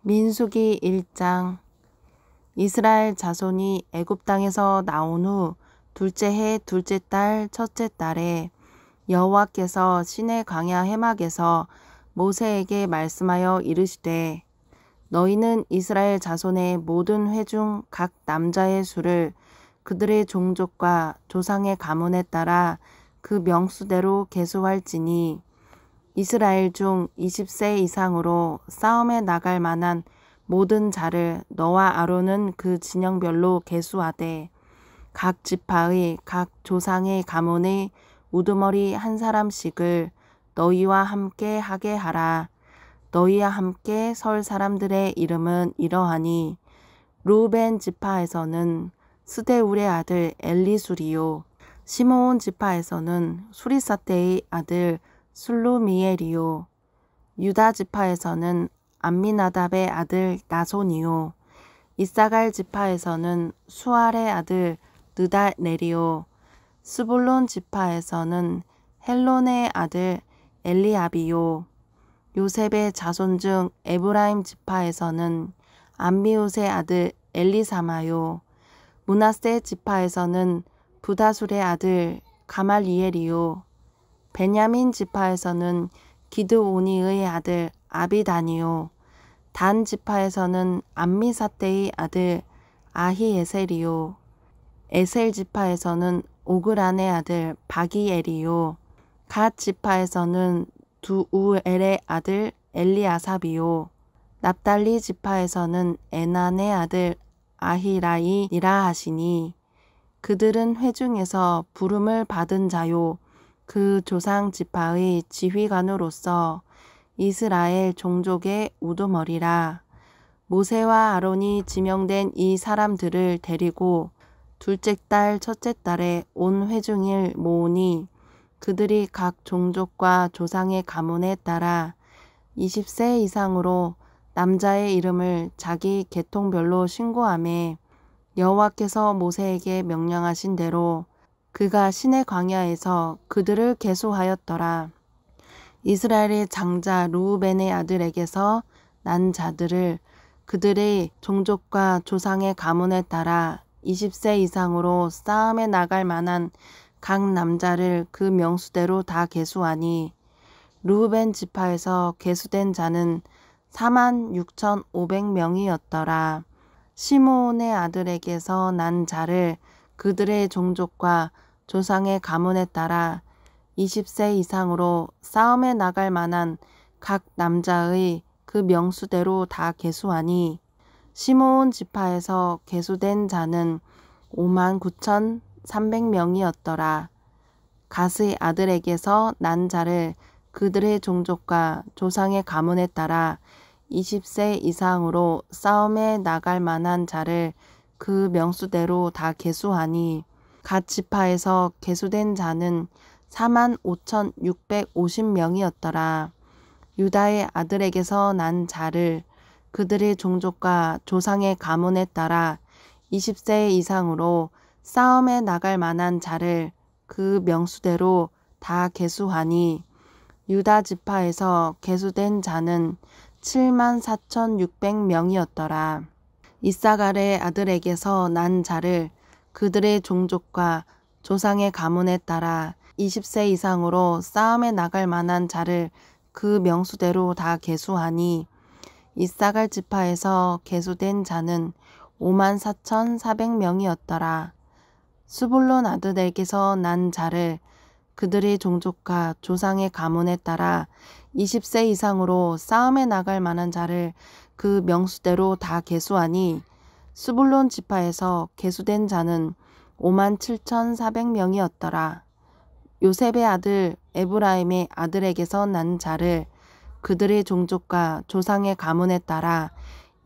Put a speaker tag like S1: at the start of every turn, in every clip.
S1: 민수기 1장. 이스라엘 자손이 애굽 땅에서 나온 후 둘째 해 둘째 달 첫째 달에 여호와께서 시내 광야 해막에서 모세에게 말씀하여 이르시되, 너희는 이스라엘 자손의 모든 회 중 각 남자의 수를 그들의 종족과 조상의 가문에 따라 그 명수대로 계수할지니, 이스라엘 중 20세 이상으로 싸움에 나갈 만한 모든 자를 너와 아론은 그 진영별로 계수하되, 각 지파의 각 조상의 가문의 우두머리 한 사람씩을 너희와 함께 하게 하라. 너희와 함께 설 사람들의 이름은 이러하니, 루벤 지파에서는 스데울의 아들 엘리술이요, 시므온 지파에서는 수리사테의 아들 슬루미엘이요, 유다 지파에서는 암미나답의 아들 나손이요, 이사갈 지파에서는 수알의 아들 느다넬이요, 스불론 지파에서는 헬론의 아들 엘리압이요, 요셉의 자손 중 에브라임 지파에서는 암미웃의 아들 엘리사마요, 므낫세 지파에서는 부다술의 아들 가말리엘이요, 베냐민 지파에서는 기드오니의 아들 아비단이요, 단 지파에서는 암미사떼의 아들 아히에셀이요, 에셀 지파에서는 오그란의 아들 바기엘이요, 갓 지파에서는 두우엘의 아들 엘리아삽이요, 납달리 지파에서는 에난의 아들 아히라이니라 하시니, 그들은 회중에서 부름을 받은 자요, 그 조상 지파의 지휘관으로서 이스라엘 종족의 우두머리라. 모세와 아론이 지명된 이 사람들을 데리고 둘째 달 첫째 달에 온 회중을 모으니, 그들이 각 종족과 조상의 가문에 따라 20세 이상으로 남자의 이름을 자기 계통별로 신고하매, 여호와께서 모세에게 명령하신 대로 그가 시내 광야에서 그들을 계수하였더라. 이스라엘의 장자 르우벤의 아들에게서 난 자들을 그들의 종족과 조상의 가문에 따라 20세 이상으로 싸움에 나갈 만한 각 남자를 그 명수대로 다 계수하니, 르우벤 지파에서 계수된 자는 46,500명이었더라. 시므온의 아들에게서 난 자를 그들의 종족과 조상의 가문에 따라 20세 이상으로 싸움에 나갈 만한 각 남자의 그 명수대로 다 계수하니, 시므온 지파에서 계수된 자는 59,300명이었더라. 갓의 아들에게서 난 자를 그들의 종족과 조상의 가문에 따라 20세 이상으로 싸움에 나갈 만한 자를 그 명수대로 다 계수하니, 갓 지파에서 계수된 자는 45,650명이었더라. 유다의 아들에게서 난 자를 그들의 종족과 조상의 가문에 따라 20세 이상으로 싸움에 나갈 만한 자를 그 명수대로 다 계수하니, 유다 지파에서 계수된 자는 74,600명이었더라. 이사갈의 아들에게서 난 자를 그들의 종족과 조상의 가문에 따라 20세 이상으로 싸움에 나갈 만한 자를 그 명수대로 다 계수하니, 이사갈 지파에서 계수된 자는 54,400명이었더라. 스불론 아들에게서 난 자를 그들의 종족과 조상의 가문에 따라 20세 이상으로 싸움에 나갈 만한 자를 그 명수대로 다 계수하니, 스불론 지파에서 계수된 자는 57,400명이었더라. 요셉의 아들 에브라임의 아들에게서 난 자를 그들의 종족과 조상의 가문에 따라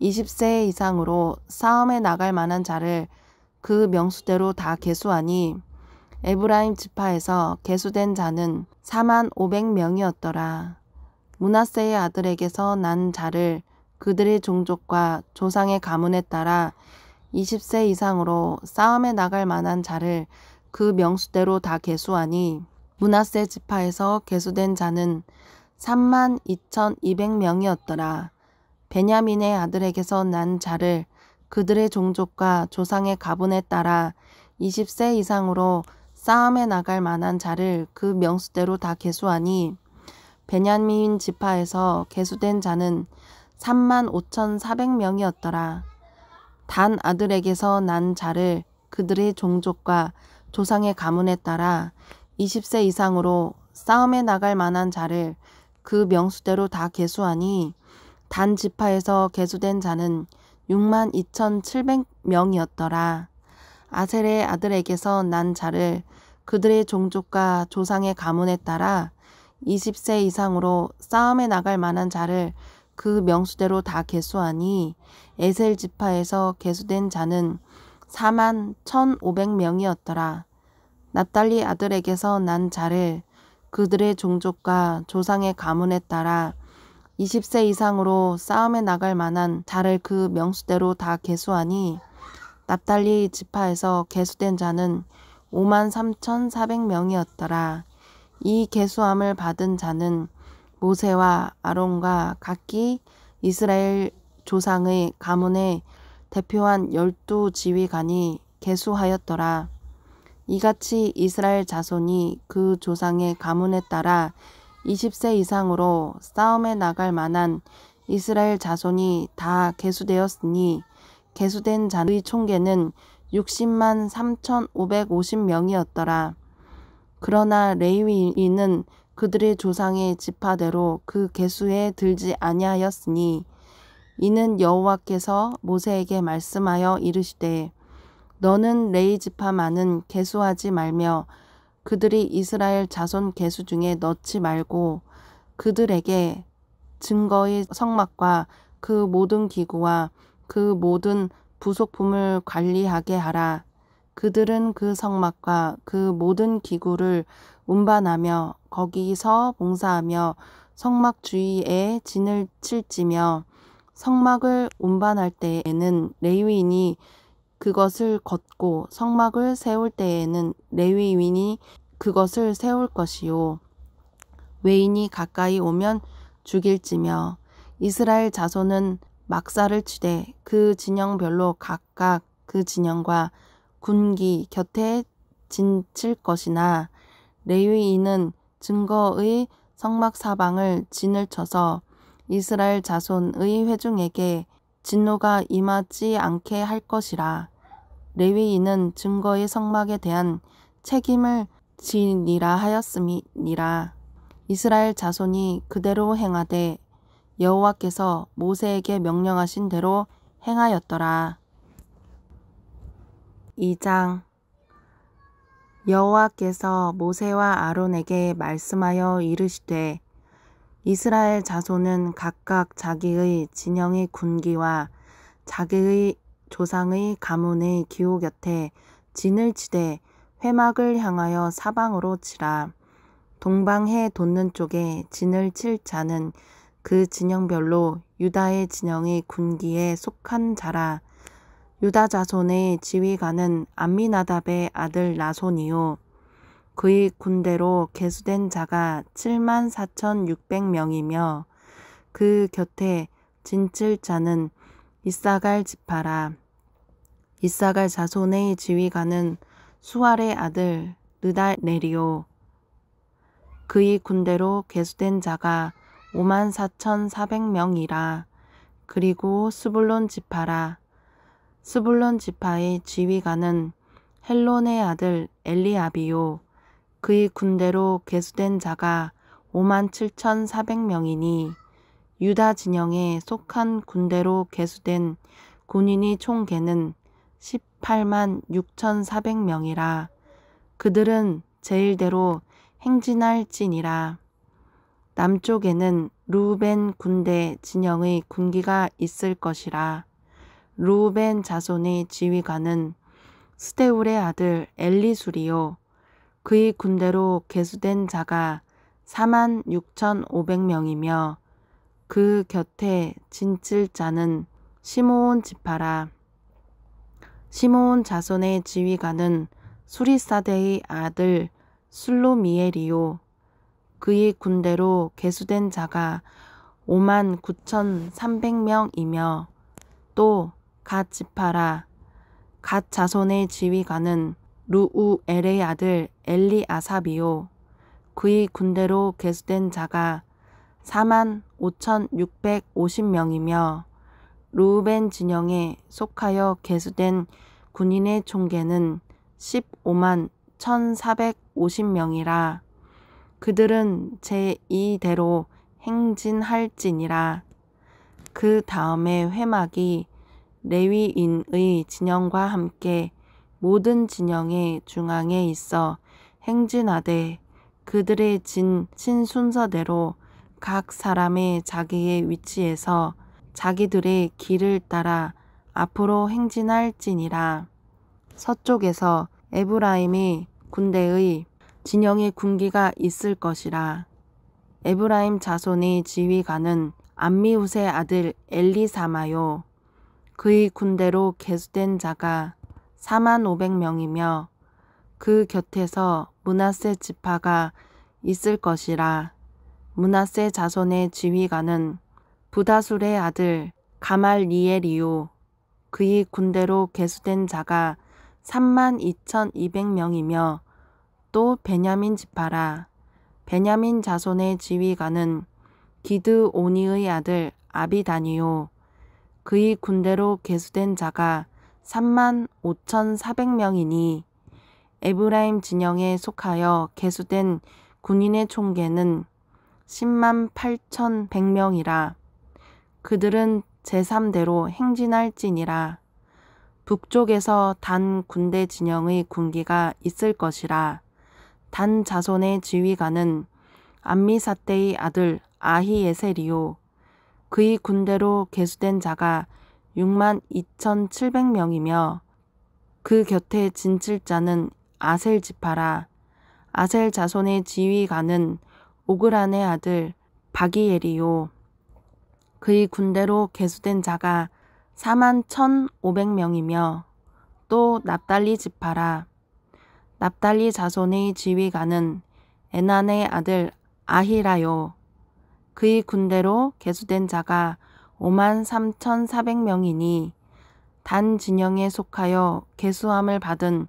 S1: 20세 이상으로 싸움에 나갈 만한 자를 그 명수대로 다 계수하니, 에브라임 지파에서 계수된 자는 45,000명이었더라. 므낫세의 아들에게서 난 자를 그들의 종족과 조상의 가문에 따라 20세 이상으로 싸움에 나갈 만한 자를 그 명수대로 다 계수하니, 므낫세 지파에서 계수된 자는 32,200명이었더라. 베냐민의 아들에게서 난 자를 그들의 종족과 조상의 가문에 따라 20세 이상으로 싸움에 나갈 만한 자를 그 명수대로 다 계수하니 베냐민 지파에서 계수된 자는 35,400명이었더라. 단 아들에게서 난 자를 그들의 종족과 조상의 가문에 따라 20세 이상으로 싸움에 나갈 만한 자를 그 명수대로 다 계수하니 단 지파에서 계수된 자는 62,700명이었더라. 아셀의 아들에게서 난 자를 그들의 종족과 조상의 가문에 따라 20세 이상으로 싸움에 나갈 만한 자를 그 명수대로 다 계수하니 에셀 지파에서 계수된 자는 41,500명이었더라. 납달리 아들에게서 난 자를 그들의 종족과 조상의 가문에 따라 20세 이상으로 싸움에 나갈 만한 자를 그 명수대로 다 계수하니 납달리 지파에서 계수된 자는 53,400명이었더라. 이 계수함을 받은 자는 모세와 아론과 각기 이스라엘 조상의 가문에 대표한 12지휘관이 계수하였더라. 이같이 이스라엘 자손이 그 조상의 가문에 따라 20세 이상으로 싸움에 나갈 만한 이스라엘 자손이 다 계수되었으니 계수된 자의 총계는 60만 3,550명이었더라. 그러나 레위인은 그들의 조상의 지파대로 그 계수에 들지 아니하였으니 이는 여호와께서 모세에게 말씀하여 이르시되 너는 레위 지파만은 계수하지 말며 그들이 이스라엘 자손 계수 중에 넣지 말고 그들에게 증거의 성막과 그 모든 기구와 그 모든 부속품을 관리하게 하라. 그들은 그 성막과 그 모든 기구를 운반하며 거기서 봉사하며 성막 주위에 진을 칠지며 성막을 운반할 때에는 레위인이 그것을 걷고 성막을 세울 때에는 레위인이 그것을 세울 것이요. 외인이 가까이 오면 죽일지며 이스라엘 자손은 막사를 치되 그 진영별로 각각 그 진영과 군기 곁에 진칠 것이나 레위인은 증거의 성막 사방을 진을 쳐서 이스라엘 자손의 회중에게 진노가 임하지 않게 할 것이라. 레위인은 증거의 성막에 대한 책임을 지니라 하였음이니라. 이스라엘 자손이 그대로 행하되 여호와께서 모세에게 명령하신 대로 행하였더라. 2장 여호와께서 모세와 아론에게 말씀하여 이르시되 이스라엘 자손은 각각 자기의 진영의 군기와 자기의 조상의 가문의 기호 곁에 진을 치되 회막을 향하여 사방으로 치라. 동방해 돋는 쪽에 진을 칠 자는 그 진영별로 유다의 진영의 군기에 속한 자라. 유다 자손의 지휘관은 암미나답의 아들 나손이요. 그의 군대로 계수된 자가 74,600명이며 그 곁에 진칠 자는 이사갈 지파라. 이사갈 자손의 지휘관은 수알의 아들 느다넬이요. 그의 군대로 계수된 자가 54,400명이라. 그리고 스불론 지파라. 스불론 지파의 지휘관은 헬론의 아들 엘리압이요. 그의 군대로 계수된 자가 57,400명이니 유다 진영에 속한 군대로 계수된 군인의 총계는 18만 6,400명이라. 그들은 제일대로 행진할지니라. 남쪽에는 르우벤 군대 진영의 군기가 있을 것이라. 르우벤 자손의 지휘관은 스데울의 아들 엘리술이요. 그의 군대로 계수된 자가 46,500명이며 그 곁에 진칠 자는 시므온 지파라. 시므온 자손의 지휘관은 수리사대의 아들 술로미엘이요. 그의 군대로 계수된 자가 59,300명이며 또 갓 지파라 갓 자손의 지휘관은 루우엘의 아들 엘리아삽이요 그의 군대로 계수된 자가 45,650명이며 루우벤 진영에 속하여 계수된 군인의 총계는 15만 1,450명이라. 그들은 제2대로 행진할지니라. 그 다음에 회막이 레위인의 진영과 함께 모든 진영의 중앙에 있어 행진하되 그들의 진 순서대로 각 사람의 자기의 위치에서 자기들의 길을 따라 앞으로 행진할지니라. 서쪽에서 에브라임의 군대의 진영의 군기가 있을 것이라. 에브라임 자손의 지휘관은 암미훗의 아들 엘리사마요. 그의 군대로 계수된 자가 45,000명이며 그 곁에서 므낫세 지파가 있을 것이라. 므낫세 자손의 지휘관은 부다술의 아들 가말리엘이요. 그의 군대로 계수된 자가 32,200명이며 또 베냐민 지파라. 베냐민 자손의 지휘관은 기드오니의 아들 아비다니요. 그의 군대로 계수된 자가 35,400명이니 에브라임 진영에 속하여 계수된 군인의 총계는 108,100명이라. 그들은 제3대로 행진할지니라. 북쪽에서 단 군대 진영의 군기가 있을 것이라. 단 자손의 지휘관은 암미사떼의 아들 아히에셀이요. 그의 군대로 계수된 자가 62,700명이며 그 곁에 진칠 자는 아셀 지파라. 아셀 자손의 지휘관은 오그란의 아들 바기엘이요. 그의 군대로 계수된 자가 41,500명이며 또 납달리 지파라. 납달리 자손의 지휘관은 에난의 아들 아히라요. 그의 군대로 계수된 자가 53,400명이니 단 진영에 속하여 계수함을 받은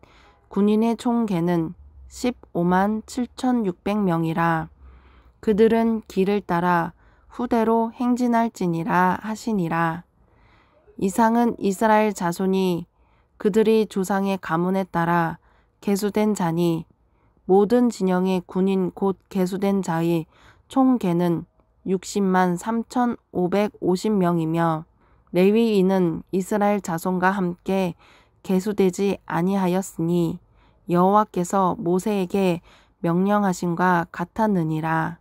S1: 군인의 총계는 157,600명이라. 그들은 길을 따라 후대로 행진할지니라 하시니라. 이상은 이스라엘 자손이 그들이 조상의 가문에 따라 계수된 자니 모든 진영의 군인 곧 계수된 자의 총계는 60만 3,550명이며 레위인은 이스라엘 자손과 함께 계수되지 아니하였으니 여호와께서 모세에게 명령하심과 같았느니라.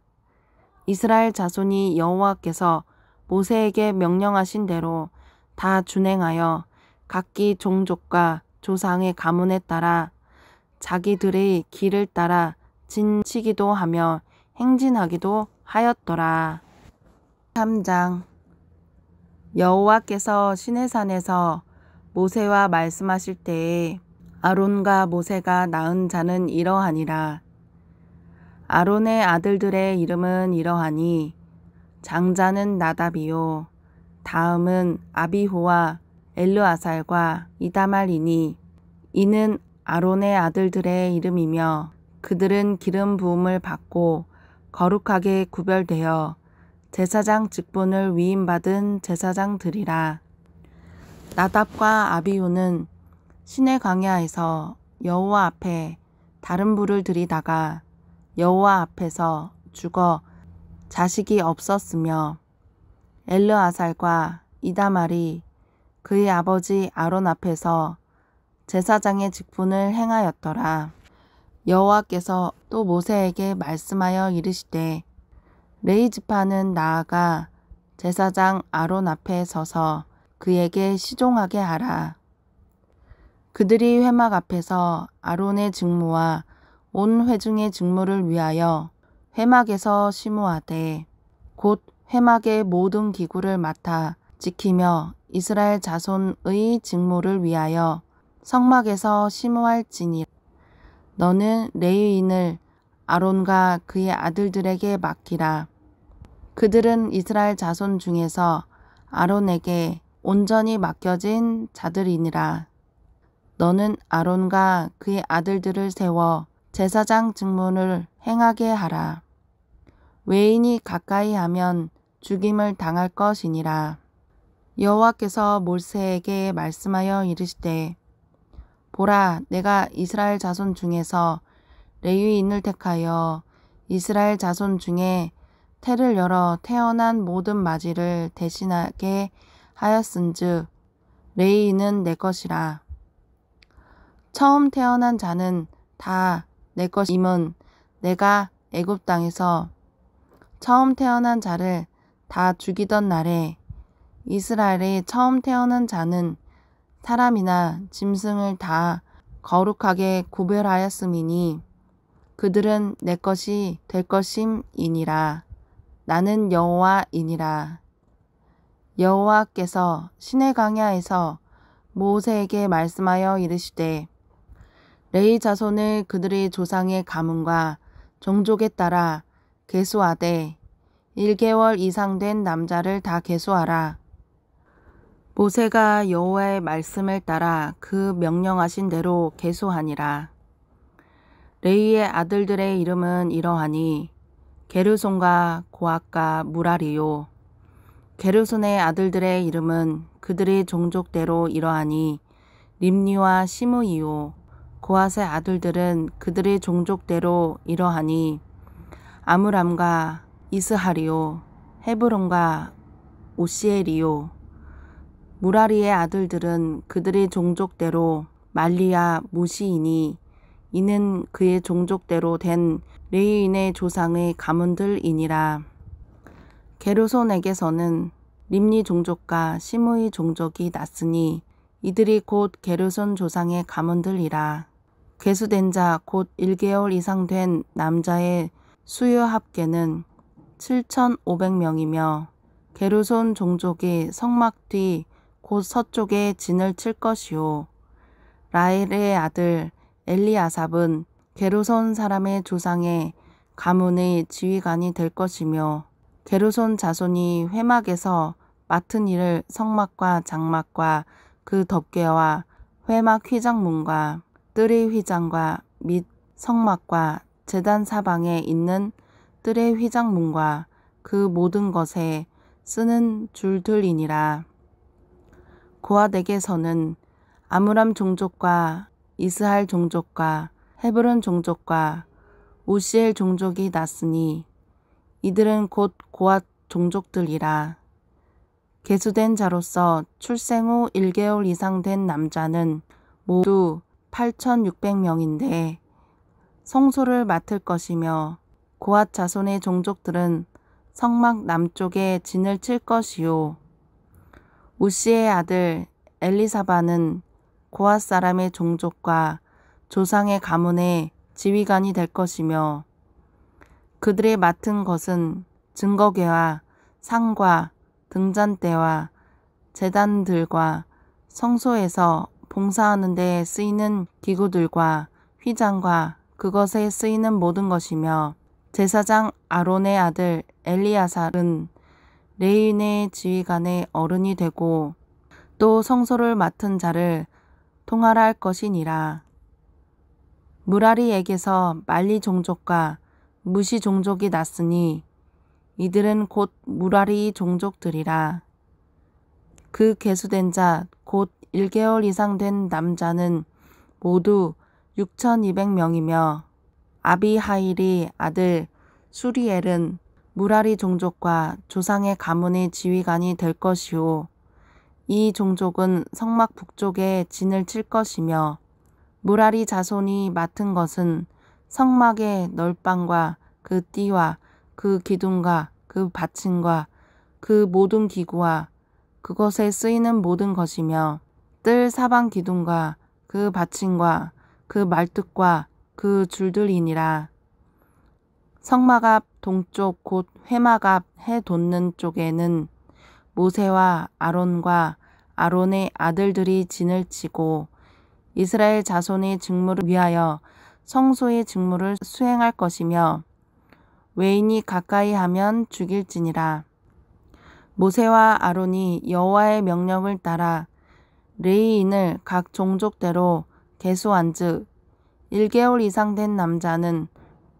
S1: 이스라엘 자손이 여호와께서 모세에게 명령하신 대로 다 준행하여 각기 종족과 조상의 가문에 따라 자기들의 길을 따라 진치기도 하며 행진하기도 하였더라. 3장. 여호와께서 시내산에서 모세와 말씀하실 때에 아론과 모세가 낳은 자는 이러하니라. 아론의 아들들의 이름은 이러하니 장자는 나답이요 다음은 아비후와 엘르아살과 이다말이니 이는 아론의 아들들의 이름이며 그들은 기름 부음을 받고 거룩하게 구별되어 제사장 직분을 위임받은 제사장들이라. 나답과 아비후는 시내 광야에서 여호와 앞에 다른 불을 들이다가 여호와 앞에서 죽어 자식이 없었으며 엘르아살과 이다말이 그의 아버지 아론 앞에서 제사장의 직분을 행하였더라. 여호와께서 또 모세에게 말씀하여 이르시되 레위 지파는 나아가 제사장 아론 앞에 서서 그에게 시종하게 하라. 그들이 회막 앞에서 아론의 직무와 온 회중의 직무를 위하여 회막에서 심우하되 곧 회막의 모든 기구를 맡아 지키며 이스라엘 자손의 직무를 위하여 성막에서 심우할지니 너는 레위인을 아론과 그의 아들들에게 맡기라. 그들은 이스라엘 자손 중에서 아론에게 온전히 맡겨진 자들이니라. 너는 아론과 그의 아들들을 세워 제사장 직분을 행하게 하라. 외인이 가까이 하면 죽임을 당할 것이니라. 여호와께서 모세에게 말씀하여 이르시되 보라, 내가 이스라엘 자손 중에서 레위인을 택하여 이스라엘 자손 중에 태를 열어 태어난 모든 마지를 대신하게 하였은즉 레위인은 내 것이라. 처음 태어난 자는 다 내 것임은 내가 애굽 땅에서 처음 태어난 자를 다 죽이던 날에 이스라엘의 처음 태어난 자는 사람이나 짐승을 다 거룩하게 구별하였음이니 그들은 내 것이 될 것임이니라. 나는 여호와이니라. 여호와께서 시내 광야에서 모세에게 말씀하여 이르시되 레위 자손을 그들의 조상의 가문과 종족에 따라 계수하되 1개월 이상 된 남자를 다 계수하라. 모세가 여호와의 말씀을 따라 그 명령하신 대로 계수하니라. 레위의 아들들의 이름은 이러하니 게르손과 고앗과 무라리요. 게르손의 아들들의 이름은 그들의 종족대로 이러하니 림니와 시므이요. 고앗의 아들들은 그들의 종족대로 이러하니 아므람과 이스하리요. 헤브론과 오시엘이요. 무라리의 아들들은 그들의 종족대로 말리야 무시이니 이는 그의 종족대로 된 레위인의 조상의 가문들이니라. 게르손에게서는 림니 종족과 시므이 종족이 났으니 이들이 곧 게르손 조상의 가문들이라. 계수된 자 곧 1개월 이상 된 남자의 수요 합계는 7,500명이며 게르손 종족이 성막 뒤 곧 서쪽에 진을 칠 것이요. 라헬의 아들 엘리아삽은 게르손 사람의 조상의 가문의 지휘관이 될 것이며 게르손 자손이 회막에서 맡은 일을 성막과 장막과 그 덮개와 회막 휘장문과 뜰의 휘장과 및 성막과 제단 사방에 있는 뜰의 휘장문과 그 모든 것에 쓰는 줄들이니라. 고앗에게서는 아므람 종족과 이스할 종족과 헤브론 종족과 우시엘 종족이 났으니 이들은 곧 고앗 종족들이라. 계수된 자로서 출생 후 1개월 이상 된 남자는 모두 8,600명인데 성소를 맡을 것이며 고앗 자손의 종족들은 성막 남쪽에 진을 칠 것이요. 우시의 아들 엘리사바는 고앗 사람의 종족과 조상의 가문의 지휘관이 될 것이며 그들의 맡은 것은 증거궤와 상과 등잔대와 제단들과 성소에서 봉사하는 데 쓰이는 기구들과 휘장과 그것에 쓰이는 모든 것이며 제사장 아론의 아들 엘리아살은 레위인의 지휘관의 어른이 되고 또 성소를 맡은 자를 통하라 할 것이니라. 무라리에게서 말리 종족과 무시 종족이 났으니 이들은 곧 무라리 종족들이라. 그 계수된 자 곧 1개월 이상 된 남자는 모두 6,200명이며 아비하일이 아들 수리엘은 무라리 종족과 조상의 가문의 지휘관이 될 것이요. 이 종족은 성막 북쪽에 진을 칠 것이며 무라리 자손이 맡은 것은 성막의 널방과 그 띠와 그 기둥과 그 받침과 그 모든 기구와 그것에 쓰이는 모든 것이며 뜰 사방 기둥과 그 받침과 그 말뚝과 그 줄들이니라. 성막 앞 동쪽 곧 회막 앞 해 돋는 쪽에는 모세와 아론과 아론의 아들들이 진을 치고 이스라엘 자손의 직무를 위하여 성소의 직무를 수행할 것이며 외인이 가까이 하면 죽일지니라. 모세와 아론이 여호와의 명령을 따라 레위인을 각 종족대로 계수한즉 1개월 이상 된 남자는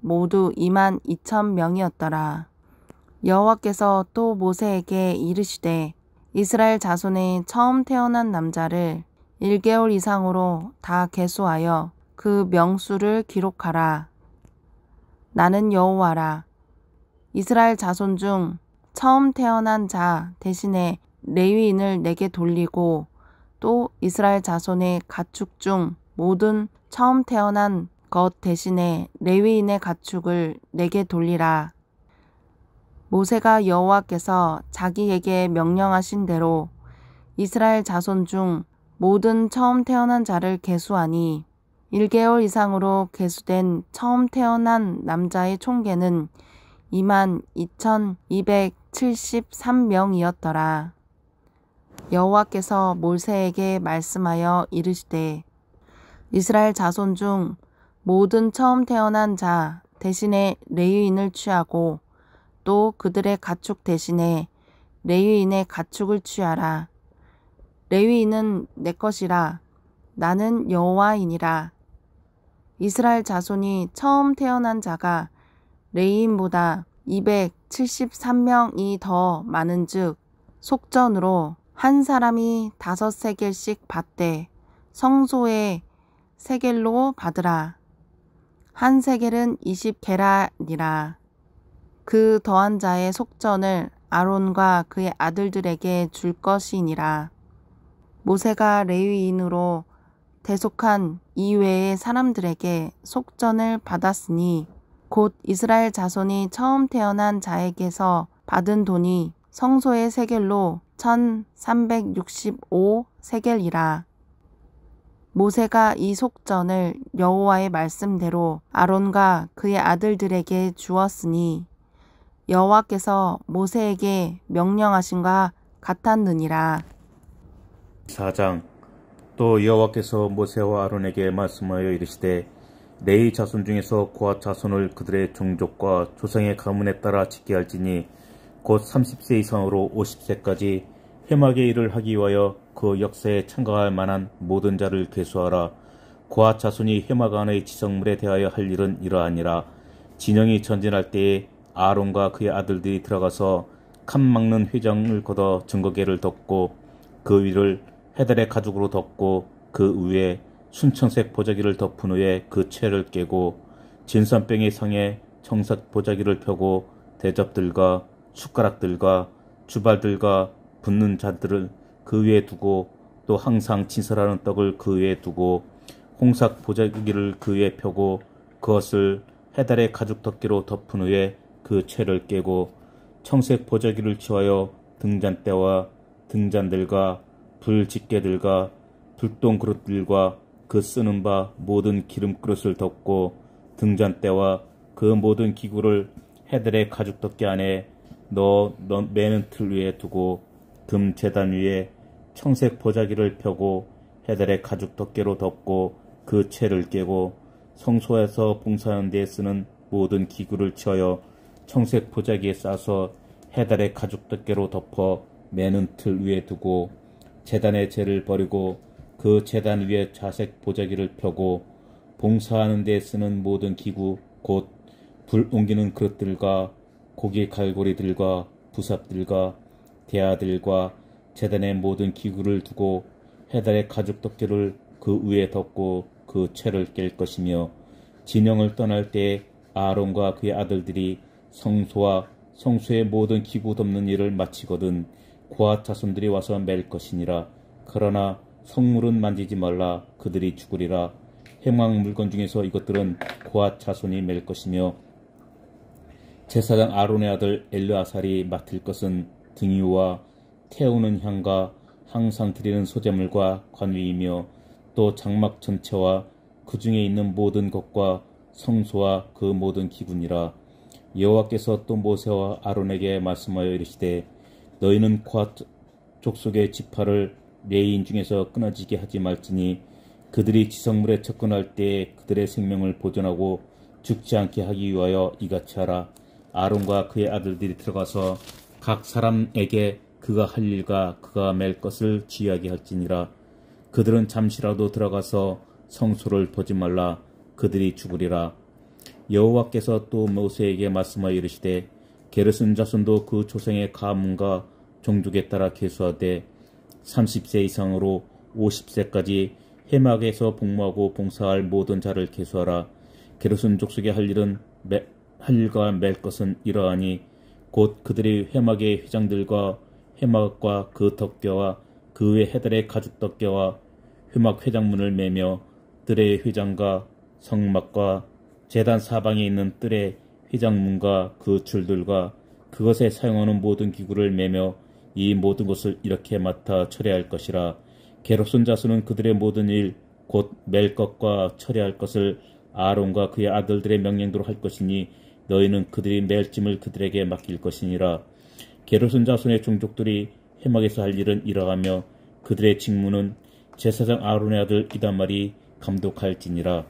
S1: 모두 22,000명이었더라. 여호와께서 또 모세에게 이르시되 이스라엘 자손의 처음 태어난 남자를 1개월 이상으로 다 계수하여 그 명수를 기록하라. 나는 여호와라. 이스라엘 자손 중 처음 태어난 자 대신에 레위인을 내게 돌리고 또 이스라엘 자손의 가축 중 모든 처음 태어난 것 대신에 레위인의 가축을 내게 돌리라. 모세가 여호와께서 자기에게 명령하신 대로 이스라엘 자손 중 모든 처음 태어난 자를 계수하니 1개월 이상으로 계수된 처음 태어난 남자의 총계는 22,273명이었더라. 여호와께서 모세에게 말씀하여 이르시되 이스라엘 자손 중 모든 처음 태어난 자 대신에 레위인을 취하고 또 그들의 가축 대신에 레위인의 가축을 취하라. 레위인은 내 것이라. 나는 여호와이니라. 이스라엘 자손이 처음 태어난 자가 레위인보다 273명이 더 많은즉 속전으로 한 사람이 5세겔씩 받되 성소의 세겔로 받으라. 한 세겔은 20게라니라. 그 더한 자의 속전을 아론과 그의 아들들에게 줄 것이니라. 모세가 레위인으로 대속한 이외의 사람들에게 속전을 받았으니 곧 이스라엘 자손이 처음 태어난 자에게서 받은 돈이 성소의 세겔로 1,365세겔이라. 모세가 이 속전을 여호와의 말씀대로 아론과 그의 아들들에게 주었으니 여호와께서 모세에게 명령하신과 같았느니라.
S2: 4장. 또 여호와께서 모세와 아론에게 말씀하여 이르시되 레위 자손 중에서 고핫 자손을 그들의 종족과 조상의 가문에 따라 짓게 할지니 곧 30세 이상으로 50세까지 회막의 일을 하기 위하여 그 역사에 참가할 만한 모든 자를 계수하라. 고핫 자손이 회막 안의 지성물에 대하여 할 일은 이러하니라. 진영이 전진할 때에 아론과 그의 아들들이 들어가서 칸 막는 회장을 걷어 증거계를 덮고 그 위를 헤달의 가죽으로 덮고 그 위에 순청색 보자기를 덮은 후에 그 채를 깨고 진선병의 상에 청색 보자기를 펴고 대접들과 숟가락들과 주발들과 붓는 잔들을 그 위에 두고 또 항상 진설하는 떡을 그 위에 두고 홍삭 보자기를 그 위에 펴고 그것을 헤달의 가죽 덮개로 덮은 후에 그 채를 깨고 청색 보자기를 취하여 등잔대와 등잔들과 불집게들과 불똥 그릇들과 그 쓰는 바 모든 기름 그릇을 덮고 등잔대와 그 모든 기구를 헤달의 가죽 덮개 안에 넣어 매는 틀 위에 두고 금 제단 위에 청색 보자기를 펴고 헤달의 가죽 덮개로 덮고 그 채를 깨고 성소에서 봉사하는 데에 쓰는 모든 기구를 치어 청색 보자기에 싸서 헤달의 가죽 덮개로 덮어 매는 틀 위에 두고 제단의 재를 버리고 그 제단 위에 자색 보자기를 펴고 봉사하는 데 쓰는 모든 기구 곧 불 옮기는 그릇들과 고기 갈고리들과 부삽들과 대야들과 제단의 모든 기구를 두고 헤달의 가죽 덮개를 그 위에 덮고 그 채를 깰 것이며 진영을 떠날 때 아론과 그의 아들들이 성소와 성소의 모든 기구 덮는 일을 마치거든 고핫 자손들이 와서 맬 것이니라. 그러나 성물은 만지지 말라. 그들이 죽으리라. 회막 물건 중에서 이것들은 고핫 자손이 맬 것이며 제사장 아론의 아들 엘르아살이 맡을 것은 등유와 태우는 향과 항상 드리는 소재물과 관위이며 또 장막 전체와 그 중에 있는 모든 것과 성소와 그 모든 기구니라. 여호와께서 또 모세와 아론에게 말씀하여 이르시되 너희는 고핫 족속의 지파를 레위인 중에서 끊어지게 하지 말지니 그들이 지성물에 접근할 때에 그들의 생명을 보존하고 죽지 않게 하기 위하여 이같이 하라. 아론과 그의 아들들이 들어가서 각 사람에게 그가 할 일과 그가 맬 것을 지휘하게 할지니라. 그들은 잠시라도 들어가서 성소를 보지 말라. 그들이 죽으리라. 여호와께서 또 모세에게 말씀하여 이르시되 게르손 자손도 그 조상의 가문과 종족에 따라 계수하되 30세 이상으로 50세까지 해막에서 복무하고 봉사할 모든 자를 계수하라. 게르손 족속의 할 일과 맬 것은 이러하니 곧 그들이 회막의 회장들과 회막과 그 덮개와 그 외 해달의 가죽 덮개와 회막 회장문을 매며 뜰의 회장과 성막과 제단 사방에 있는 뜰의 회장문과 그 줄들과 그것에 사용하는 모든 기구를 매며 이 모든 것을 이렇게 맡아 처리할 것이라. 게르손 자손은 그들의 모든 일 곧 맬 것과 처리할 것을 아론과 그의 아들들의 명령대로 할 것이니 너희는 그들이 맬 짐을 그들에게 맡길 것이니라. 게르손 자손의 종족들이 회막에서 할 일은 이러하며 그들의 직무는 제사장 아론의 아들 이다말이 감독할지니라.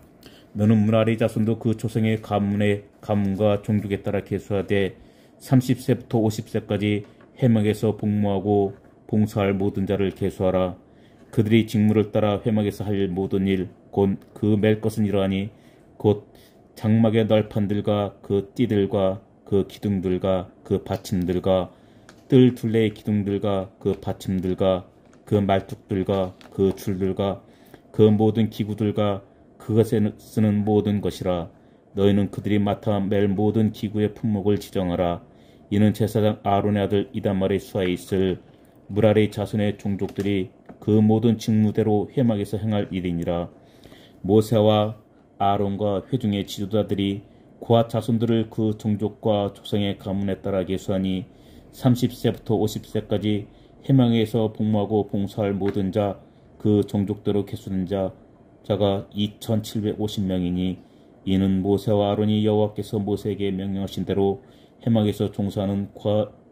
S2: 너는 므라리 자손도 그 조상의 가문과 종족에 따라 계수하되 30세부터 50세까지 회막에서 복무하고 봉사할 모든 자를 계수하라. 그들이 직무를 따라 회막에서 할 모든 일 곧 그 맬 것은 이러하니 곧 장막의 널판들과 그 띠들과 그 기둥들과 그 받침들과 뜰 둘레의 기둥들과 그 받침들과 그 말뚝들과 그 줄들과 그 모든 기구들과 그것에 쓰는 모든 것이라. 너희는 그들이 맡아 맬 모든 기구의 품목을 지정하라. 이는 제사장 아론의 아들 이다말의 수하에 있을 므라리 자손의 종족들이 그 모든 직무대로 회막에서 행할 일이니라. 모세와 아론과 회중의 지도자들이 고핫 자손들을 그 종족과 조상의 가문에 따라 계수하니 30세부터 50세까지 회막에서 복무하고 봉사할 모든 자 그 종족대로 계수된 자가 2750명이니 이는 모세와 아론이 여호와께서 모세에게 명령하신 대로 회막에서 종사하는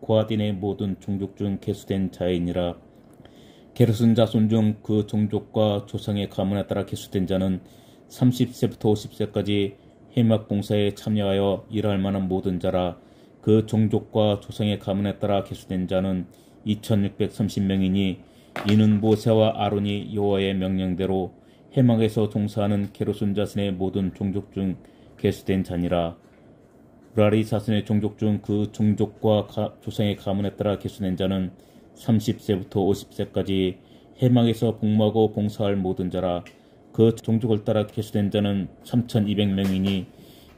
S2: 고핫인의 모든 종족 중 계수된 자이니라. 게르손 자손 중 그 종족과 조상의 가문에 따라 계수된 자는 30세부터 50세까지 회막 봉사에 참여하여 일할 만한 모든 자라. 그 종족과 조상의 가문에 따라 계수된 자는 2630명이니 이는 모세와 아론이 여호와의 명령대로 회막에서 종사하는 게르손 자손의 모든 종족 중 계수된 자니라. 므라리 자손의 종족 중 그 종족과 조상의 가문에 따라 계수된 자는 30세부터 50세까지 회막에서 복무하고 봉사할 모든 자라. 그 종족을 따라 계수된 자는 3200명이니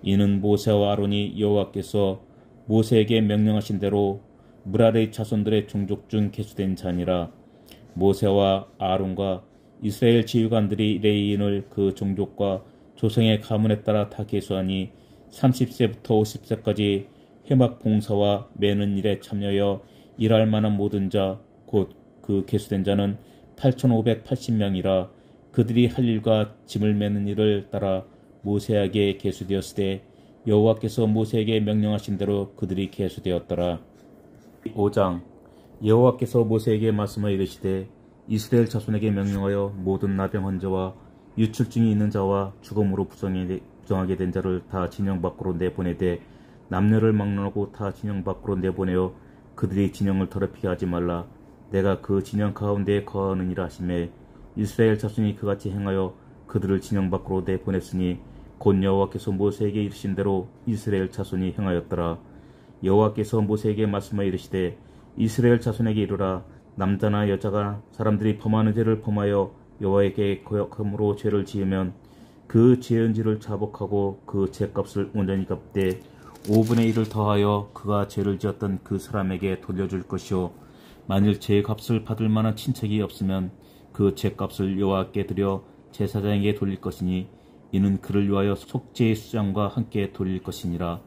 S2: 이는 모세와 아론이 여호와께서 모세에게 명령하신 대로 므라리 자손들의 종족 중 계수된 자니라. 모세와 아론과 이스라엘 지휘관들이 레위인을 그 종족과 조상의 가문에 따라 다 계수하니 30세부터 50세까지 회막 봉사와 매는 일에 참여하여 일할 만한 모든 자 곧 그 계수된 자는 8580명이라. 그들이 할 일과 짐을 매는 일을 따라 모세에게 계수되었으되 여호와께서 모세에게 명령하신 대로 그들이 계수되었더라. 5장. 여호와께서 모세에게 말씀하여 이르시되 이스라엘 자손에게 명령하여 모든 나병한 자와 유출증이 있는 자와 죽음으로 부정하게 된 자를 다 진영 밖으로 내보내되 남녀를 막론하고 다 진영 밖으로 내보내어 그들이 진영을 더럽히게 하지 말라. 내가 그 진영 가운데에 거하느니라 하시매 이스라엘 자손이 그같이 행하여 그들을 진영 밖으로 내보냈으니 곧 여호와께서 모세에게 이르신 대로 이스라엘 자손이 행하였더라. 여호와께서 모세에게 말씀하여 이르시되 이스라엘 자손에게 이르라. 남자나 여자가 사람들이 범하는 죄를 범하여 여호와에게 거역함으로 죄를 지으면 그 죄은지를 자복하고 그 죄값을 온전히 갚되 5분의 1을 더하여 그가 죄를 지었던 그 사람에게 돌려줄 것이요 만일 죄값을 받을 만한 친척이 없으면 그 죄값을 여호와께 드려 제사장에게 돌릴 것이니 이는 그를 위하여 속죄의 수장과 함께 돌릴 것이니라.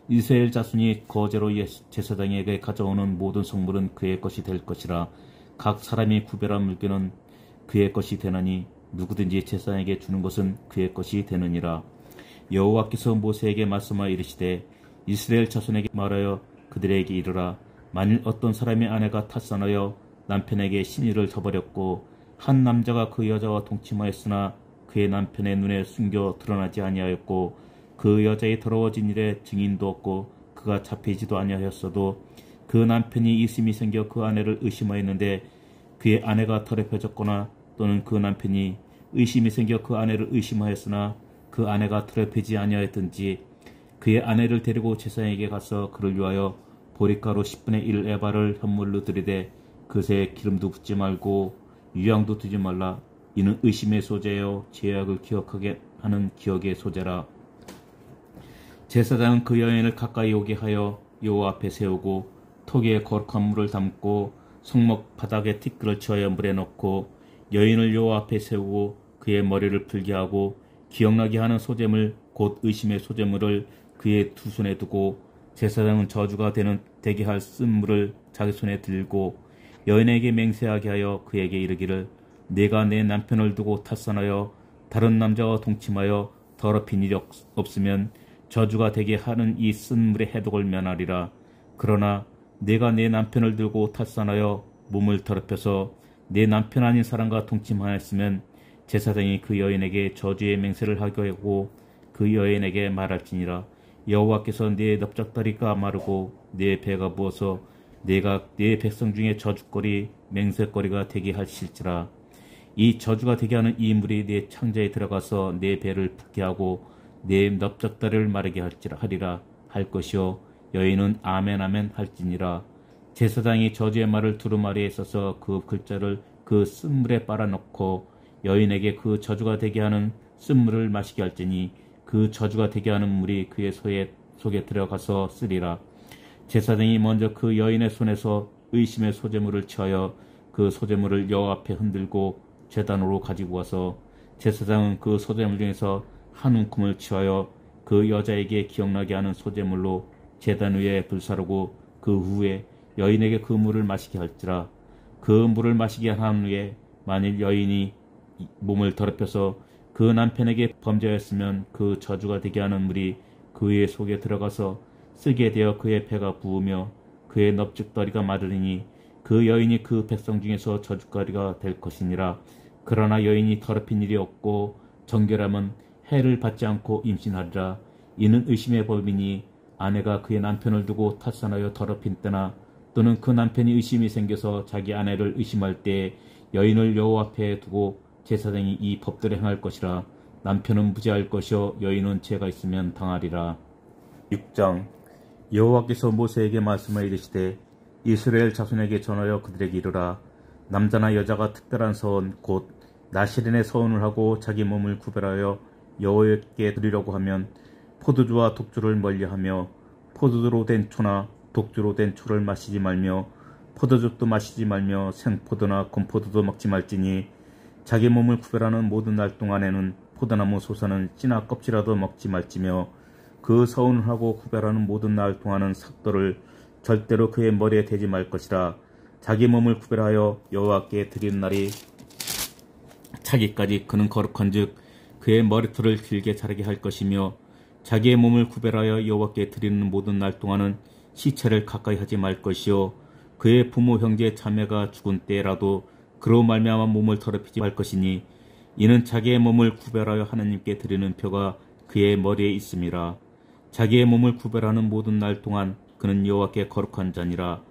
S2: 이스라엘 자손이 거제로 제사장에게 가져오는 모든 성물은 그의 것이 될 것이라. 각 사람이 구별한 물건은 그의 것이 되나니 누구든지 제사장에게 주는 것은 그의 것이 되느니라. 여호와께서 모세에게 말씀하여 이르시되 이스라엘 자손에게 말하여 그들에게 이르라. 만일 어떤 사람의 아내가 탈선하여 남편에게 시니를 저버렸고 한 남자가 그 여자와 동침하였으나 그의 남편의 눈에 숨겨 드러나지 아니하였고 그 여자의 더러워진 일에 증인도 없고 그가 잡히지도 아니하였어도 그 남편이 의심이 생겨 그 아내를 의심하였는데 그의 아내가 더럽혀졌거나 또는 그 남편이 의심이 생겨 그 아내를 의심하였으나 그 아내가 더럽히지 아니하였든지 그의 아내를 데리고 제사장에게 가서 그를 위하여 보리가루 10분의 1 에바를 현물로 드리되 그새 기름도 붓지 말고 유향도 두지 말라. 이는 의심의 소재요 죄악을 기억하게 하는 기억의 소재라. 제사장은 그 여인을 가까이 오게 하여 여호와 앞에 세우고 톡에 거룩한 물을 담고 성목 바닥에 티끌을 치어 물에 넣고 여인을 여호와 앞에 세우고 그의 머리를 풀게 하고 기억나게 하는 소재물 곧 의심의 소재물을 그의 두 손에 두고 제사장은 저주가 되게 할 쓴물을 자기 손에 들고 여인에게 맹세하게 하여 그에게 이르기를 내가 내 남편을 두고 탈선하여 다른 남자와 동침하여 더럽힌 일이 없으면 저주가 되게 하는 이 쓴물의 해독을 면하리라. 그러나 내가 내 남편을 들고 탈선하여 몸을 더럽혀서 내 남편 아닌 사람과 동침하였으면 제사장이 그 여인에게 저주의 맹세를 하게 하고 그 여인에게 말할지니라. 여호와께서 내 넓적다리가 마르고 내 배가 부어서 내가 내 백성 중에 저주거리 맹세거리가 되게 하실지라. 이 저주가 되게 하는 이 물이 내 창자에 들어가서 내 배를 붓게 하고 내 넓적다리를 마르게 하리라 할 것이요 여인은 아멘 아멘 할지니라. 제사장이 저주의 말을 두루마리에 써서 그 글자를 그 쓴물에 빨아넣고 여인에게 그 저주가 되게 하는 쓴물을 마시게 할지니 그 저주가 되게 하는 물이 그의 속에 들어가서 쓰리라. 제사장이 먼저 그 여인의 손에서 의심의 소재물을 취하여 그 소재물을 여호와 앞에 흔들고 제단으로 가지고 와서 제사장은 그 소재물 중에서 한 움큼을 취하여 그 여자에게 기억나게 하는 소재물로 제단 위에 불사르고 그 후에 여인에게 그 물을 마시게 할지라. 그 물을 마시게 한 후에 만일 여인이 몸을 더럽혀서 그 남편에게 범죄하였으면 그 저주가 되게 하는 물이 그의 속에 들어가서 쓰게 되어 그의 배가 부으며 그의 넓적다리가 마르리니 그 여인이 그 백성 중에서 저주거리가 될 것이니라. 그러나 여인이 더럽힌 일이 없고 정결함은 해를 받지 않고 임신하리라. 이는 의심의 법이니 아내가 그의 남편을 두고 탈선하여 더럽힌 때나 또는 그 남편이 의심이 생겨서 자기 아내를 의심할 때 여인을 여호와 앞에 두고 제사장이 이 법대로 행할 것이라. 남편은 무죄할 것이요 여인은 죄가 있으면 당하리라. 6장. 여호와께서 모세에게 말씀하여 이르시되 이스라엘 자손에게 전하여 그들에게 이르라. 남자나 여자가 특별한 서원 곧 나시린의 서원을 하고 자기 몸을 구별하여 여호와께 드리려고 하면 포도주와 독주를 멀리하며 포도주로 된 초나 독주로 된 초를 마시지 말며 포도즙도 마시지 말며 생포도나 건포도도 먹지 말지니 자기 몸을 구별하는 모든 날 동안에는 포도나무 소사는 씨나 껍질이라도 먹지 말지며 그 서운을 하고 구별하는 모든 날 동안은 삭도를 절대로 그의 머리에 대지 말 것이라. 자기 몸을 구별하여 여호와께 드리는 날이 차기까지 그는 거룩한즉 그의 머리털을 길게 자르게 할 것이며 자기의 몸을 구별하여 여호와께 드리는 모든 날 동안은 시체를 가까이 하지 말 것이요 그의 부모 형제 자매가 죽은 때라도 그로 말미암아 몸을 더럽히지 말 것이니 이는 자기의 몸을 구별하여 하나님께 드리는 표가 그의 머리에 있음이라. 자기의 몸을 구별하는 모든 날 동안 그는 여호와께 거룩한 자니라.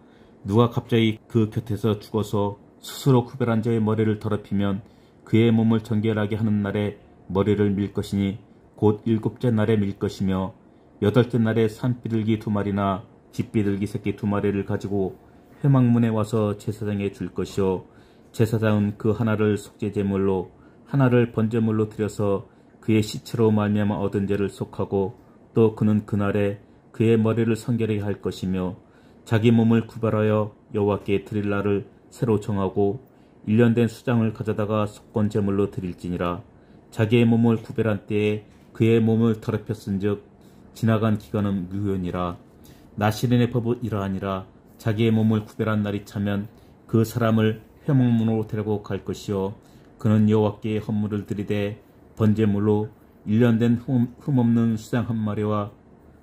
S2: 누가 갑자기 그 곁에서 죽어서 스스로 구별한 자의 머리를 더럽히면 그의 몸을 정결하게 하는 날에 머리를 밀 것이니 곧 7째 날에 밀 것이며 8째 날에 산비둘기 2마리나 집비둘기 새끼 2마리를 가지고 회막문에 와서 제사장에 줄 것이요 제사장은 그 하나를 속죄제물로 하나를 번제물로 드려서 그의 시체로 말미암아 얻은 죄를 속하고 또 그는 그날에 그의 머리를 성결하게 할 것이며 자기 몸을 구별하여 여호와께 드릴 날을 새로 정하고 1년 된 수장을 가져다가 속건제물로 드릴지니라. 자기의 몸을 구별한 때에 그의 몸을 더럽혔은즉 지나간 기간은 무효니라. 나시린의 법은 이러하니라. 자기의 몸을 구별한 날이 차면 그 사람을 회막문으로 데리고 갈 것이요 그는 여호와께 헌물을 드리되 번제물로 1년 된 흠없는 수장 1마리와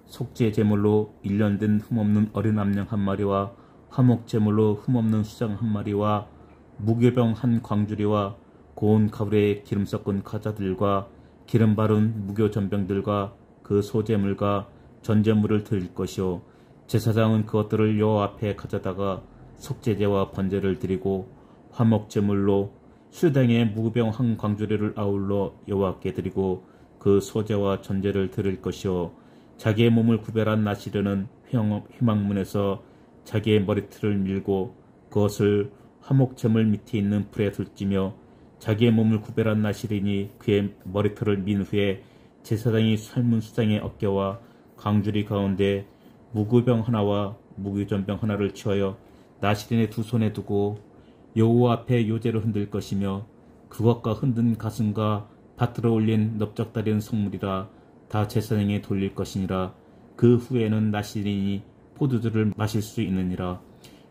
S2: 속죄제물로 1년 된 흠없는 어린 암양 1마리와 화목제물로 흠없는 수장 1마리와 무교병 1광주리와 고운 가루에 기름 섞은 과자들과 기름 바른 무교 전병들과 그 소제물과 전제물을 드릴 것이요 제사장은 그것들을 여호와 앞에 가져다가 속죄제와 번제를 드리고 화목제물로 수당의 무병 한 광주리를 아울러 여호와께 드리고 그 소제와 전제를 드릴 것이요 자기의 몸을 구별한 나시르는 회막문에서 자기의 머리털을 밀고 그것을 화목제물 밑에 있는 불에 둘지며 자기의 몸을 구별한 나시린이 그의 머리털을 민 후에 제사장이 삶은 수장의 어깨와 광주리 가운데 무구병 하나와 무교전병 하나를 취하여 나시린의 두 손에 두고 여호와 앞에 요제를 흔들 것이며 그것과 흔든 가슴과 밭들어 올린 넓적다리는 성물이라 다 제사장에 돌릴 것이니라. 그 후에는 나시린이 포도주를 마실 수 있느니라.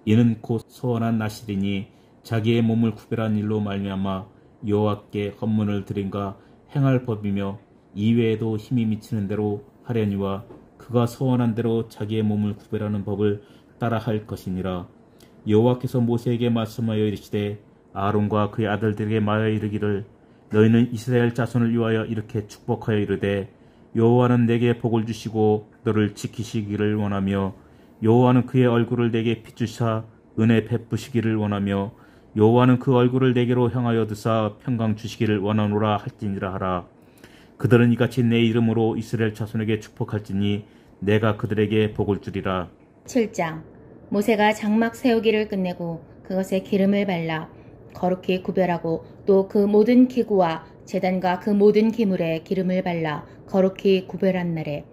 S2: 이는 곧 소원한 나시린이 자기의 몸을 구별한 일로 말미암아 여호와께 헌문을 드린가 행할 법이며 이외에도 힘이 미치는 대로 하려니와 그가 소원한 대로 자기의 몸을 구별하는 법을 따라 할 것이니라. 여호와께서 모세에게 말씀하여 이르시되 아론과 그의 아들들에게 말하여 이르기를 너희는 이스라엘 자손을 위하여 이렇게 축복하여 이르되 여호와는 내게 복을 주시고 너를 지키시기를 원하며 여호와는 그의 얼굴을 내게 비추사 은혜 베푸시기를 원하며 여호와는 그 얼굴을 내게로 향하여 드사 평강 주시기를 원하노라 할지니라 하라. 그들은 이같이 내 이름으로 이스라엘 자손에게 축복할지니 내가 그들에게 복을 주리라.
S3: 7장 모세가 장막 세우기를 끝내고 그것에 기름을 발라 거룩히 구별하고 또 그 모든 기구와 제단과 그 모든 기물에 기름을 발라 거룩히 구별한 날에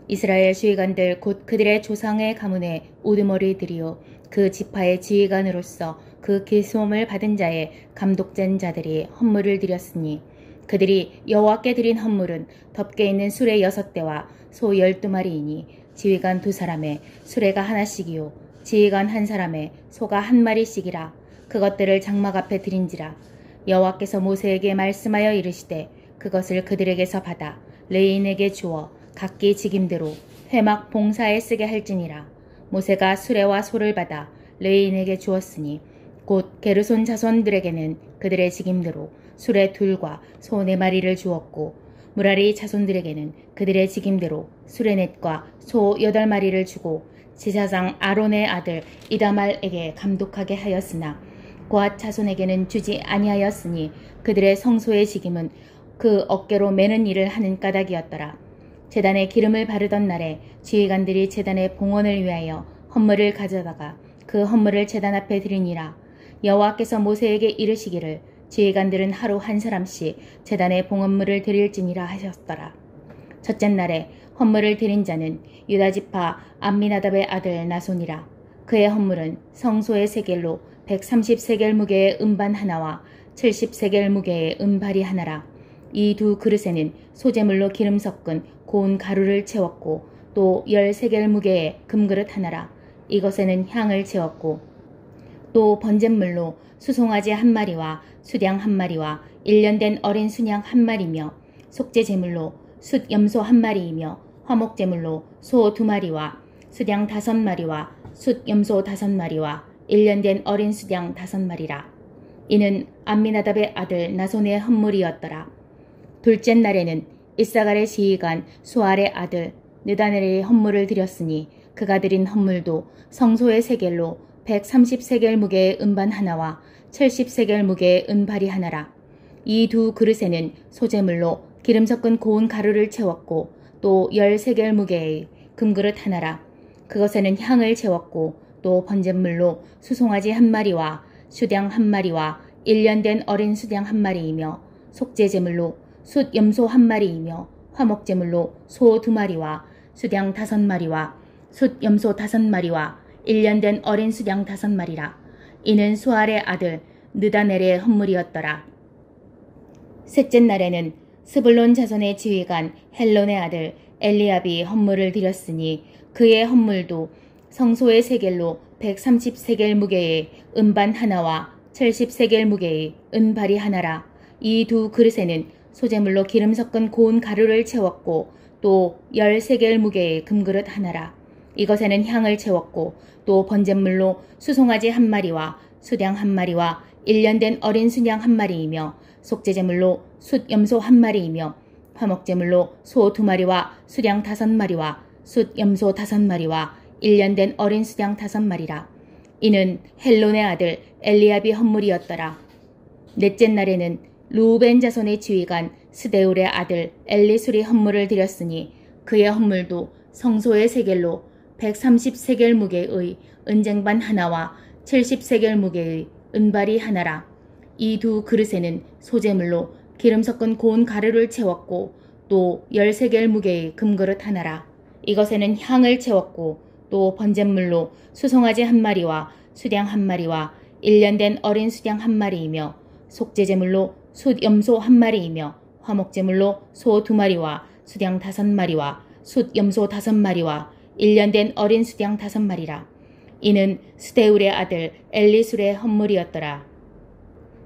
S3: 이스라엘 지휘관들 곧 그들의 조상의 가문의 우두머리들이요 그 지파의 지휘관으로서 그 기수험을 받은 자의 감독된 자들이 헌물을 드렸으니 그들이 여호와께 드린 헌물은 덮개 있는 수레 6대와 소 12마리이니 지휘관 2사람에 수레가 하나씩이요 지휘관 1사람에 소가 1마리씩이라. 그것들을 장막 앞에 드린지라. 여호와께서 모세에게 말씀하여 이르시되 그것을 그들에게서 받아 레인에게 주어 각기 직임대로 회막 봉사에 쓰게 할지니라. 모세가 수레와 소를 받아 레인에게 주었으니 곧 게르손 자손들에게는 그들의 직임대로 수레 2과 소 4마리를 주었고 무라리 자손들에게는 그들의 직임대로 수레 4과 소 8마리를 주고 제사장 아론의 아들 이다말에게 감독하게 하였으나 고앗 자손에게는 주지 아니하였으니 그들의 성소의 직임은 그 어깨로 매는 일을 하는 까닭이었더라. 제단에 기름을 바르던 날에 지휘관들이 제단의 봉헌을 위하여 헌물을 가져다가 그 헌물을 제단 앞에 드리니라. 여호와께서 모세에게 이르시기를 지휘관들은 하루 1사람씩 제단에 봉헌물을 드릴지니라 하셨더라. 첫째 날에 헌물을 드린 자는 유다지파 암미나답의 아들 나손이라. 그의 헌물은 성소의 세겔로 130세겔 무게의 음반 하나와 70세겔 무게의 은발이 하나라. 이 두 그릇에는 소재물로 기름 섞은 고운 가루를 채웠고 또 10세겔 무게의 금그릇 하나라. 이것에는 향을 채웠고 또 번제물로 수송아지 1마리와 수량 1마리와 1년 된 어린 순양 1마리며 속죄제물로 숫 염소 1마리이며 화목제물로 소 2마리와 수량 5마리와 숫 염소 5마리와 1년 된 어린 수양 5마리라. 이는 암미나답의 아들 나손의 헌물이었더라. 둘째 날에는 이사갈의 지휘관 수알의 아들 느다넬의 헌물을 드렸으니 그가 드린 헌물도 성소의 세겔로 130세겔 무게의 은반 하나와 70세겔 무게의 은발이 하나라. 이 두 그릇에는 소재물로 기름 섞은 고운 가루를 채웠고 또 10세겔 무게의 금그릇 하나라. 그것에는 향을 채웠고 또 번제물로 수송아지 1마리와 수량 1마리와 1년 된 어린 수량 1마리이며 속죄제물로 숫 염소 1마리이며 화목제물로 소 2마리와 수량 5마리와 숫 염소 5마리와 1년 된 어린 수량 5마리라. 이는 수알의 아들 느다넬의 헌물이었더라. 셋째 날에는 스불론 자손의 지휘관 헬론의 아들 엘리압이 헌물을 드렸으니 그의 헌물도 성소의 세겔로 130세겔 무게의 은반 하나와 70세겔 무게의 은발이 하나라. 이 두 그릇에는 소재물로 기름 섞은 고운 가루를 채웠고 또 10세겔 무게의 금그릇 하나라. 이것에는 향을 채웠고 또 번제물로 수송아지 1마리와 수량 1마리와 1년 된 어린 수양 1마리이며 속죄제물로 숫 염소 1마리이며 화목제물로 소 2마리와 수량 5마리와 숫 염소 5마리와 1년 된 어린 수양 5마리라. 이는 헬론의 아들 엘리압이 헌물이었더라. 넷째 날에는 루벤 자손의 지휘관 스데울의 아들 엘리술이 헌물을 드렸으니 그의 헌물도 성소의 세겔로 130세겔 무게의 은쟁반 하나와 70세겔 무게의 은발이 하나라. 이 두 그릇에는 소재물로 기름 섞은 고운 가루를 채웠고 또 10세겔 무게의 금그릇 하나라. 이것에는 향을 채웠고 또 번제물로 수송아지 1마리와 수량 1마리와 1년 된 어린 수량 1마리이며 속죄제물로 숫염소 1마리이며 화목제물로 소 2마리와 수량 5마리와 숫염소 5마리와 1년 된 어린 수량 5마리라. 이는 스데울의 아들 엘리술의 헌물이었더라.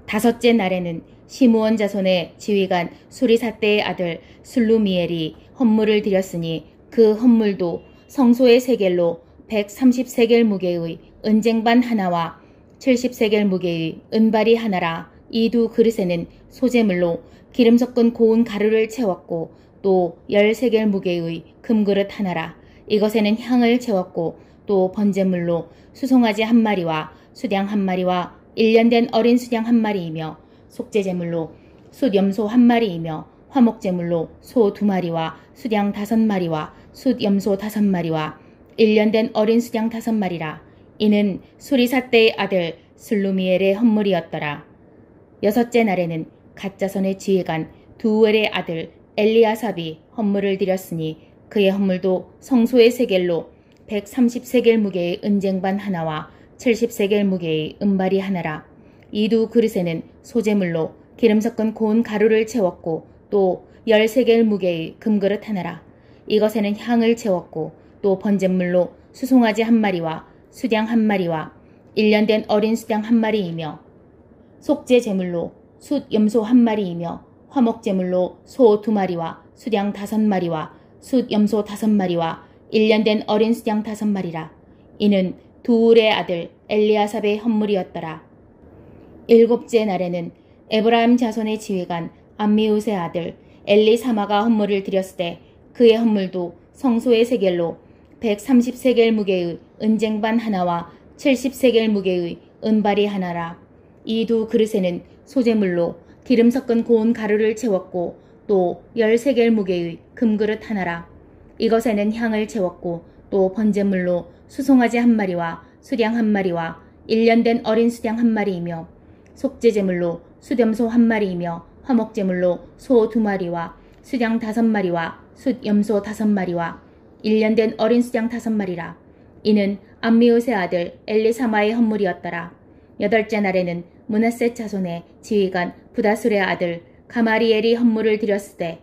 S3: 다섯째 날에는 시므온 자손의 지휘관 수리사떼의 아들 술루미엘이 헌물을 드렸으니 그 헌물도 성소의 세겔로 130세겔 무게의 은쟁반 하나와 70세겔 무게의 은발이 하나라. 이 두 그릇에는 소재물로 기름 섞은 고운 가루를 채웠고 또 10세겔 무게의 금그릇 하나라. 이것에는 향을 채웠고 또 번제물로 수송아지 1마리와 수량 1마리와 1년 된 어린 수량 1마리이며 속죄제물로 숫염소 1마리이며 화목제물로 소 2마리와 수량 5마리와 숫염소 5마리와 1년 된 어린 수량 5마리라. 이는 수리사떼의 아들 슬루미엘의 헌물이었더라. 여섯째 날에는 갓자손의 지휘관 두엘의 아들 엘리아삽이 헌물을 드렸으니 그의 헌물도 성소의 세겔로 130세겔 무게의 은쟁반 하나와 70세겔 무게의 은발이 하나라. 이 두 그릇에는 소재물로 기름 섞은 고운 가루를 채웠고 또 10세겔 무게의 금그릇 하나라. 이것에는 향을 채웠고 또 번제물로 수송아지 1마리와 수량 1마리와 1년 된 어린 수량 1마리이며 속죄 제물로 숫염소 1마리이며 화목제물로 소 2마리와 수량 5마리와 숫염소 5마리와 1년 된 어린 수량 5마리라. 이는 두울의 아들 엘리아삽의 헌물이었더라. 일곱째 날에는 에브라임 자손의 지휘관 암미우스의 아들 엘리사마가 헌물을 드렸을 때 그의 헌물도 성소의 세겔로 130세겔 무게의 은쟁반 하나와 70세겔 무게의 은발이 하나라. 이 두 그릇에는 소재물로 기름 섞은 고운 가루를 채웠고 또 10세겔 무게의 금그릇 하나라. 이것에는 향을 채웠고 또 번제물로 수송아지 1마리와 수량 1마리와 1년 된 어린 수량 1마리이며 속죄제물로 숫염소 1마리이며 화목제물로 소 2마리와 수량 5마리와 숫염소 5마리와 1년 된 어린 수량 5마리라. 이는 암미우스의 아들 엘리사마의 헌물이었더라. 여덟째 날에는 므낫세 자손의 지휘관 부다술의 아들 가마리엘이 헌물을 드렸을 때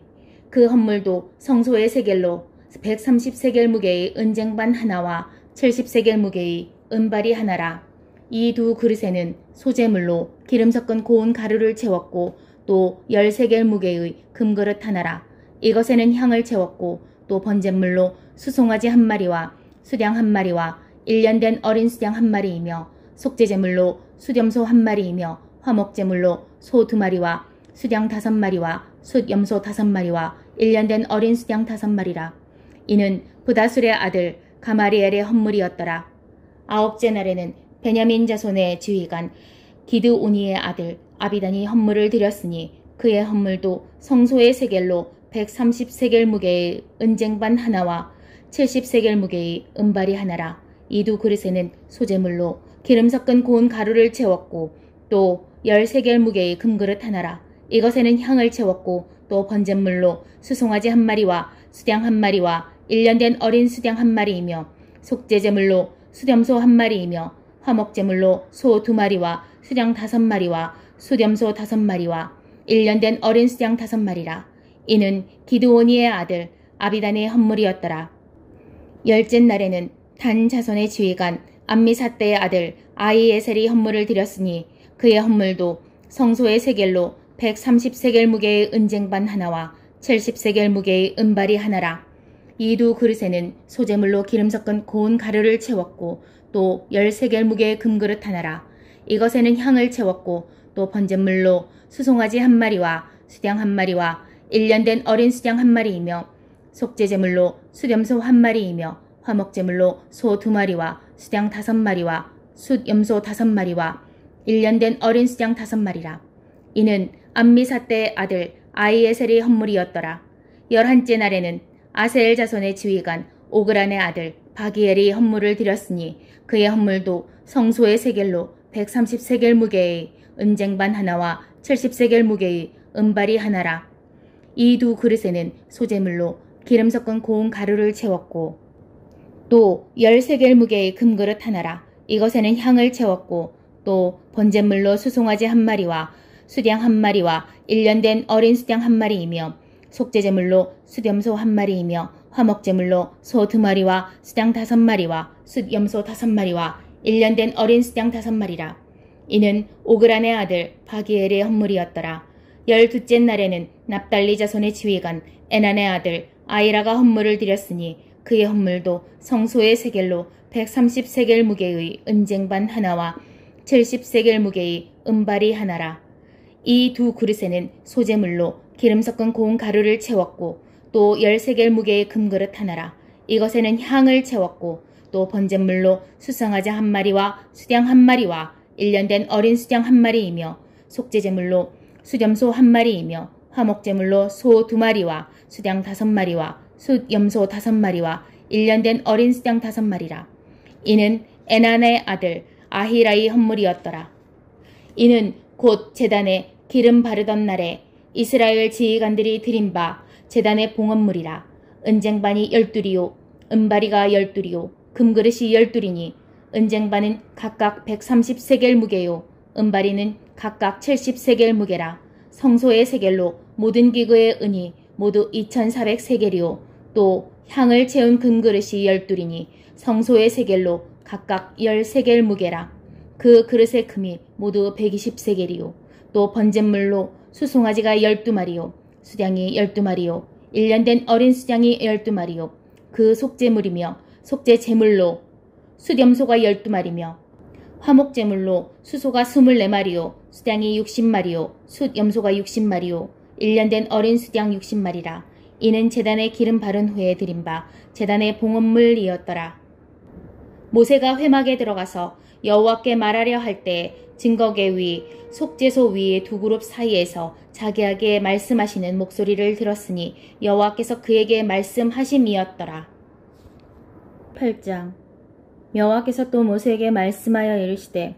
S3: 그 헌물도 성소의 세겔로 130세겔 무게의 은쟁반 하나와 70세겔 무게의 은발이 하나라. 이 두 그릇에는 소재물로 기름 섞은 고운 가루를 채웠고 또 10세겔 무게의 금그릇 하나라. 이것에는 향을 채웠고 또 번제물로 수송아지 1마리와 수량 1마리와 1년 된 어린 수량 1마리이며 속죄제물로 숫염소 1마리이며 화목제물로 소 2마리와 수량 5마리와 숫염소 5마리와 1년 된 어린 수량 5마리라. 이는 부다술의 아들 가마리엘의 헌물이었더라. 아홉째 날에는 베냐민 자손의 지휘관 기드오니의 아들 아비단이 헌물을 드렸으니 그의 헌물도 성소의 세겔로 130세겔 무게의 은쟁반 하나와 70세겔 무게의 은발이 하나라. 이 두 그릇에는 소재물로 기름 섞은 고운 가루를 채웠고 또 10세겔 무게의 금그릇 하나라. 이것에는 향을 채웠고 또 번제물로 수송아지 1마리와 수량 1마리와 1년 된 어린 수량 1마리이며 속죄제물로 숫염소 1마리이며 화목제물로 소 2마리와 수량 5마리와 숫염소 5마리와 1년 된 어린 수량 5마리라. 이는 기드오니의 아들 아비단의 헌물이었더라. 열째 날에는 단 자손의 지휘관 암미사떼의 아들 아이에셀이 헌물을 드렸으니 그의 헌물도 성소의 세겔로 130세겔 무게의 은쟁반 하나와 70세겔 무게의 은발이 하나라. 이 두 그릇에는 소재물로 기름 섞은 고운 가루를 채웠고 또 10세겔 무게의 금그릇 하나라. 이것에는 향을 채웠고 또 번제물로 수송아지 1마리와 수량 1마리와 1년 된 어린 수량 1마리이며 속죄제물로 숫염소 1마리이며 화목제물로 소 2마리와 수양 5마리와 숫 염소 5마리와 1년 된 어린 수양 5마리라. 이는 암미사대의 아들 아히에셀의 헌물이었더라. 11째 날에는 아세엘 자손의 지휘관 오그란의 아들 바기엘이 헌물을 드렸으니 그의 헌물도 성소의 세겔로 130세겔 무게의 은쟁반 하나와 70세겔 무게의 은발이 하나라. 이 두 그릇에는 소재물로 기름 섞은 고운 가루를 채웠고 또 10세겔 무게의 금그릇 하나라. 이것에는 향을 채웠고 또 번제물로 수송아지 1마리와 수양 1마리와 1년 된 어린 수양 1마리이며 속죄제물로 숫염소 1마리이며 화목제물로 소 2마리와 수양 5마리와 숫염소 5마리와 1년 된 어린 수양 5마리라. 이는 오그란의 아들 바기엘의 헌물이었더라. 12째 날에는 납달리 자손의 지휘관 에난의 아들 아이라가 헌물을 드렸으니 그의 헌물도 성소의 세겔로 130세겔 무게의 은쟁반 하나와 70세겔 무게의 은발이 하나라. 이 두 그릇에는 소재물로 기름 섞은 고운 가루를 채웠고 또 10세겔 무게의 금그릇 하나라. 이것에는 향을 채웠고 또 번제물로 수송아지 1마리와 수양 1마리와 1년 된 어린 수양 1마리이며 속죄제물로 숫염소 1마리이며 화목제물로 소 2마리와 수양 5마리와 숫염소 5마리와 1년 된 어린 수양 5마리라. 이는 에난의 아들 아히라의 헌물이었더라. 이는 곧 제단에 기름 바르던 날에 이스라엘 지휘관들이 드린 바 제단의 봉헌물이라. 은쟁반이 12리요 은바리가 12리요 금그릇이 12리니 은쟁반은 각각 130세겔 무게요 은바리는 각각 70세겔 무게라. 성소의 세겔로 모든 기구의 은이 모두 2400세겔이요 또 향을 채운 금그릇이 12리니 성소의 세겔로 각각 10세겔 무게라. 그 그릇의 금이 모두 120세겔이요 또 번제물로 수송아지가 12마리요 수양이 12마리요 1년 된 어린 수양이 12마리요 그 속죄물이며 속죄제물로 숫염소가 12마리며 화목제물로 수소가 24마리요 수양이 60마리요 숫염소가 60마리요 1년 된 어린 수양 60마리라. 이는 제단에 기름 바른 후에 드린 바 제단의 봉헌물이었더라. 모세가 회막에 들어가서 여호와께 말하려 할 때 증거계 위 속죄소 위의 두 그룹 사이에서 자기에게 말씀하시는 목소리를 들었으니 여호와께서 그에게 말씀하심이었더라. 8장. 여호와께서 또 모세에게 말씀하여 이르시되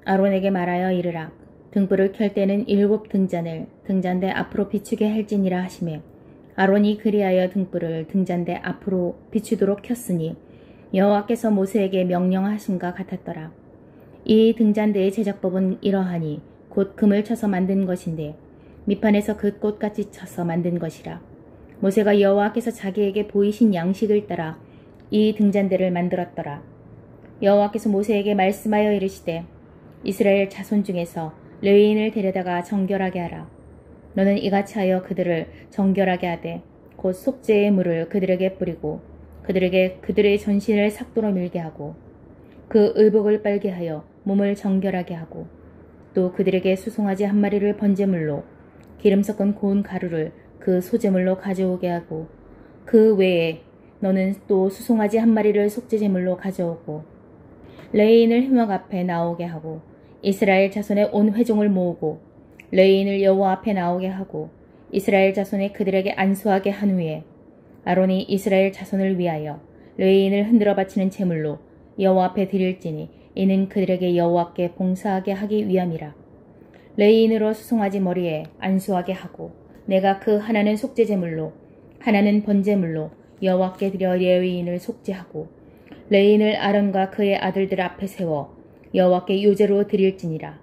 S3: 아론에게 말하여 이르라. 등불을 켤 때는 7 등잔을 등잔대 앞으로 비추게 할지니라 하시매 아론이 그리하여 등불을 등잔대 앞으로 비추도록 켰으니 여호와께서 모세에게 명령하심과 같았더라. 이 등잔대의 제작법은 이러하니 곧 금을 쳐서 만든 것인데 밑판에서 그 꽃같이 쳐서 만든 것이라. 모세가 여호와께서 자기에게 보이신 양식을 따라 이 등잔대를 만들었더라. 여호와께서 모세에게 말씀하여 이르시되 이스라엘 자손 중에서 레위인을 데려다가 정결하게 하라. 너는 이같이 하여 그들을 정결하게 하되 곧 속죄의 물을 그들에게 뿌리고 그들에게 그들의 전신을 삭도로 밀게 하고 그 의복을 빨게 하여 몸을 정결하게 하고 또 그들에게 수송아지 1마리를 번제물로 기름 섞은 고운 가루를 그 소제물로 가져오게 하고 그 외에 너는 또 수송아지 1마리를 속죄제물로 가져오고 레위인을 회막 앞에 나오게 하고 이스라엘 자손의 온 회종을 모으고 레위인을 여호와 앞에 나오게 하고 이스라엘 자손의 그들에게 안수하게 한 후에 아론이 이스라엘 자손을 위하여 레위인을 흔들어 바치는 제물로 여호와 앞에 드릴지니 이는 그들에게 여호와께 봉사하게 하기 위함이라. 레위인으로 수송아지 머리에 안수하게 하고 내가 그 하나는 속죄제물로 하나는 번제물로 여호와께 드려 레위인을 속죄하고 레위인을 아론과 그의 아들들 앞에 세워 여호와께 요제로 드릴지니라.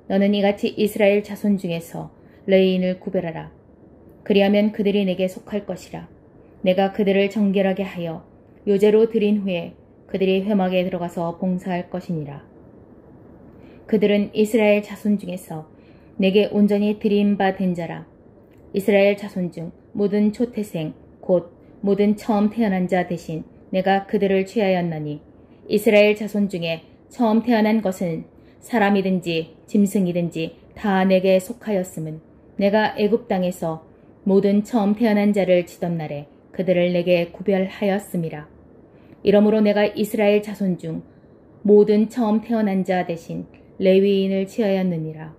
S3: 너는 이같이 이스라엘 자손 중에서 레위인을 구별하라. 그리하면 그들이 내게 속할 것이라. 내가 그들을 정결하게 하여 요제로 드린 후에 그들이 회막에 들어가서 봉사할 것이니라. 그들은 이스라엘 자손 중에서 내게 온전히 드린 바 된 자라. 이스라엘 자손 중 모든 초태생 곧 모든 처음 태어난 자 대신 내가 그들을 취하였나니 이스라엘 자손 중에 처음 태어난 것은 사람이든지 짐승이든지 다 내게 속하였음은 내가 애굽 땅에서 모든 처음 태어난 자를 치던 날에 그들을 내게 구별하였음이라. 이러므로 내가 이스라엘 자손 중 모든 처음 태어난 자 대신 레위인을 취하였느니라.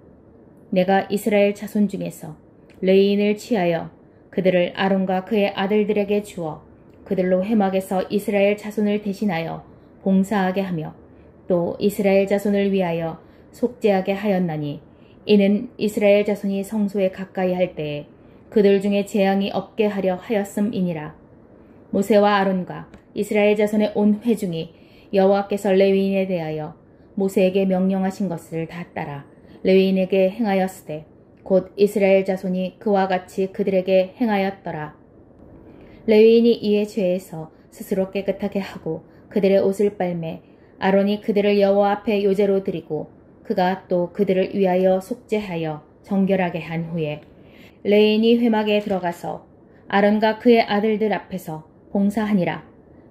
S3: 내가 이스라엘 자손 중에서 레위인을 취하여 그들을 아론과 그의 아들들에게 주어 그들로 회막에서 이스라엘 자손을 대신하여 봉사하게 하며 또 이스라엘 자손을 위하여 속죄하게 하였나니 이는 이스라엘 자손이 성소에 가까이 할 때에 그들 중에 재앙이 없게 하려 하였음이니라. 모세와 아론과 이스라엘 자손의 온 회중이 여호와께서 레위인에 대하여 모세에게 명령하신 것을 다 따라 레위인에게 행하였으되 곧 이스라엘 자손이 그와 같이 그들에게 행하였더라. 레위인이 이에 죄에서 스스로 깨끗하게 하고 그들의 옷을 빨매 아론이 그들을 여호와 앞에 요제로 드리고 그가 또 그들을 위하여 속죄하여 정결하게 한 후에 레위인이 회막에 들어가서 아론과 그의 아들들 앞에서 봉사하니라.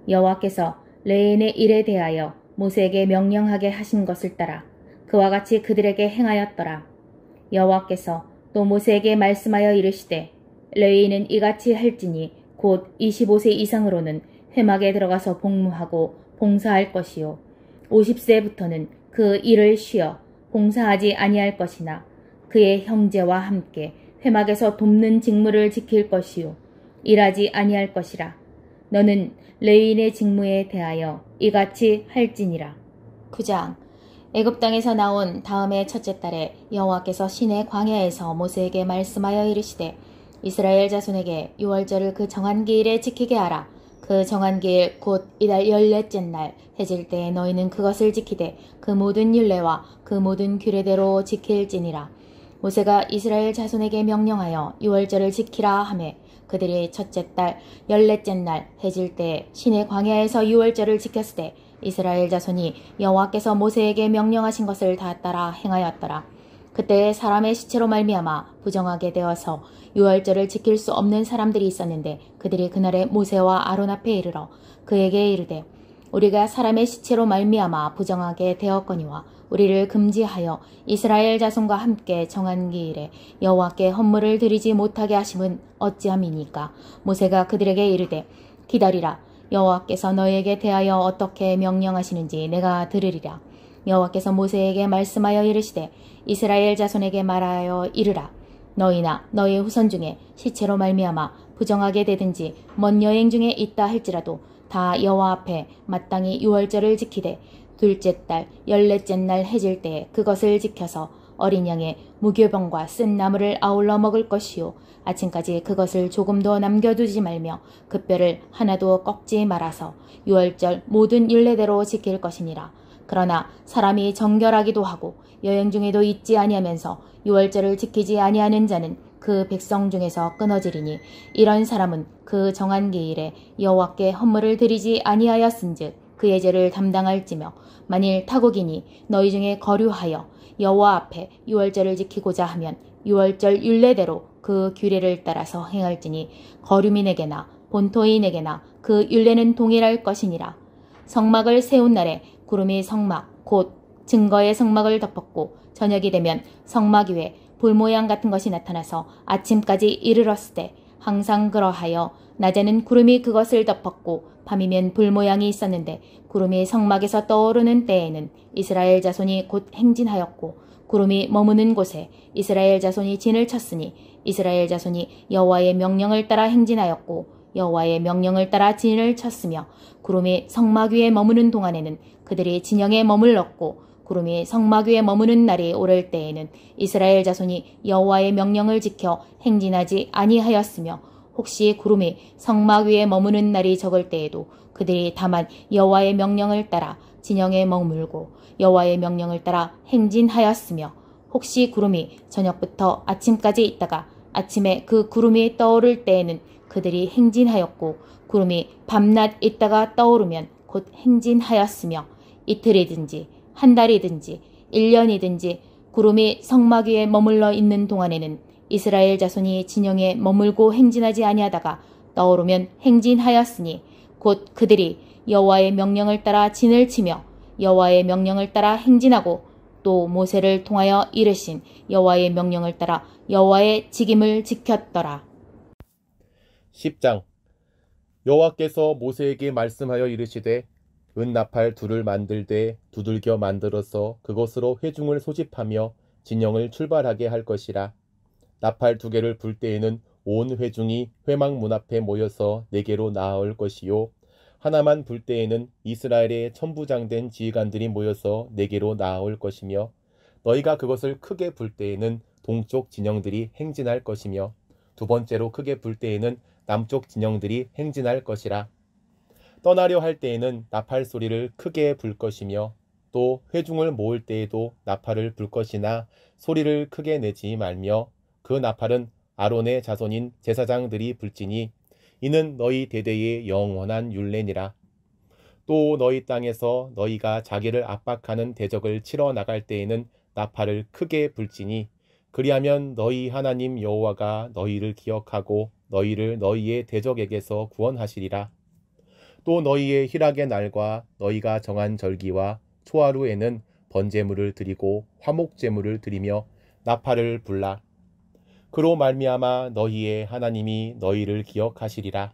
S3: 여호와께서 레위인의 일에 대하여 모세에게 명령하게 하신 것을 따라 그와 같이 그들에게 행하였더라. 여호와께서 또 모세에게 말씀하여 이르시되 레위인은 이같이 할지니 곧 25세 이상으로는 회막에 들어가서 복무하고 봉사할 것이요 50세부터는 그 일을 쉬어 봉사하지 아니할 것이나 그의 형제와 함께 회막에서 돕는 직무를 지킬 것이요 일하지 아니할 것이라. 너는 레위인의 직무에 대하여 이같이 할지니라. 9장. 애굽 땅에서 나온 다음의 첫째 달에 여호와께서 시내 광야에서 모세에게 말씀하여 이르시되 이스라엘 자손에게 유월절을 그 정한 기일에 지키게 하라. 그 정한 기일 곧 이달 14째 날 해질 때에 너희는 그것을 지키되 그 모든 율례와 그 모든 규례대로 지킬지니라. 모세가 이스라엘 자손에게 명령하여 유월절을 지키라 하매 그들이 첫째 달 14째 날 해질 때에 시내 광야에서 유월절을 지켰으되 이스라엘 자손이 여호와께서 모세에게 명령하신 것을 다 따라 행하였더라. 그때 사람의 시체로 말미암아 부정하게 되어서 유월절을 지킬 수 없는 사람들이 있었는데 그들이 그날에 모세와 아론 앞에 이르러 그에게 이르되 우리가 사람의 시체로 말미암아 부정하게 되었거니와 우리를 금지하여 이스라엘 자손과 함께 정한 기일에 여호와께 헌물을 드리지 못하게 하심은 어찌함이니까. 모세가 그들에게 이르되 기다리라. 여호와께서 너희에게 대하여 어떻게 명령하시는지 내가 들으리라. 여호와께서 모세에게 말씀하여 이르시되 이스라엘 자손에게 말하여 이르라. 너희나 너희 후손 중에 시체로 말미암아 부정하게 되든지 먼 여행 중에 있다 할지라도 다 여호와 앞에 마땅히 유월절을 지키되 둘째 달 14째 날 해질 때에 그것을 지켜서 어린 양의 무교병과 쓴 나물을 아울러 먹을 것이요 아침까지 그것을 조금도 남겨두지 말며 그 뼈를 하나도 꺾지 말아서 유월절 모든 율례대로 지킬 것이니라. 그러나 사람이 정결하기도 하고 여행 중에도 잊지 아니하면서 유월절을 지키지 아니하는 자는 그 백성 중에서 끊어지리니 이런 사람은 그 정한 기일에 여호와께 헌물을 드리지 아니하였은즉 그의 죄를 담당할지며 만일 타국이니 너희 중에 거류하여 여호와 앞에 유월절을 지키고자 하면 유월절 율례대로 그 규례를 따라서 행할지니 거류민에게나 본토인에게나 그 율례는 동일할 것이니라. 성막을 세운 날에 구름이 성막 곧 증거의 성막을 덮었고 저녁이 되면 성막 위에 불 모양 같은 것이 나타나서 아침까지 이르렀을 때 항상 그러하여 낮에는 구름이 그것을 덮었고 밤이면 불 모양이 있었는데 구름이 성막에서 떠오르는 때에는 이스라엘 자손이 곧 행진하였고 구름이 머무는 곳에 이스라엘 자손이 진을 쳤으니 이스라엘 자손이 여호와의 명령을 따라 행진하였고 여호와의 명령을 따라 진을 쳤으며 구름이 성막 위에 머무는 동안에는 그들이 진영에 머물렀고 구름이 성막 위에 머무는 날이 오를 때에는 이스라엘 자손이 여호와의 명령을 지켜 행진하지 아니하였으며 혹시 구름이 성막 위에 머무는 날이 적을 때에도 그들이 다만 여호와의 명령을 따라 진영에 머물고 여호와의 명령을 따라 행진하였으며 혹시 구름이 저녁부터 아침까지 있다가 아침에 그 구름이 떠오를 때에는 그들이 행진하였고 구름이 밤낮 있다가 떠오르면 곧 행진하였으며 이틀이든지 한 달이든지 1년이든지 구름이 성막 위에 머물러 있는 동안에는 이스라엘 자손이 진영에 머물고 행진하지 아니하다가 떠오르면 행진하였으니 곧 그들이 여호와의 명령을 따라 진을 치며 여호와의 명령을 따라 행진하고 또 모세를 통하여 이르신 여호와의 명령을 따라 여호와의 직임을 지켰더라.
S4: 10장. 여호와께서 모세에게 말씀하여 이르시되 은나팔 둘을 만들되 두들겨 만들어서 그것으로 회중을 소집하며 진영을 출발하게 할 것이라. 나팔 두 개를 불 때에는 온 회중이 회막 문 앞에 모여서 내게로 나아올 것이요 하나만 불 때에는 이스라엘의 천부장된 지휘관들이 모여서 내게로 나아올 것이며 너희가 그것을 크게 불 때에는 동쪽 진영들이 행진할 것이며 두 번째로 크게 불 때에는 남쪽 진영들이 행진할 것이라. 떠나려 할 때에는 나팔 소리를 크게 불 것이며 또 회중을 모을 때에도 나팔을 불 것이나 소리를 크게 내지 말며 그 나팔은 아론의 자손인 제사장들이 불지니 이는 너희 대대의 영원한 율례니라. 또 너희 땅에서 너희가 자기를 압박하는 대적을 치러 나갈 때에는 나팔을 크게 불지니 그리하면 너희 하나님 여호와가 너희를 기억하고 너희를 너희의 대적에게서 구원하시리라. 또 너희의 희락의 날과 너희가 정한 절기와 초하루에는 번제물을 드리고 화목제물을 드리며 나팔을 불라. 그로 말미암아 너희의 하나님이 너희를 기억하시리라.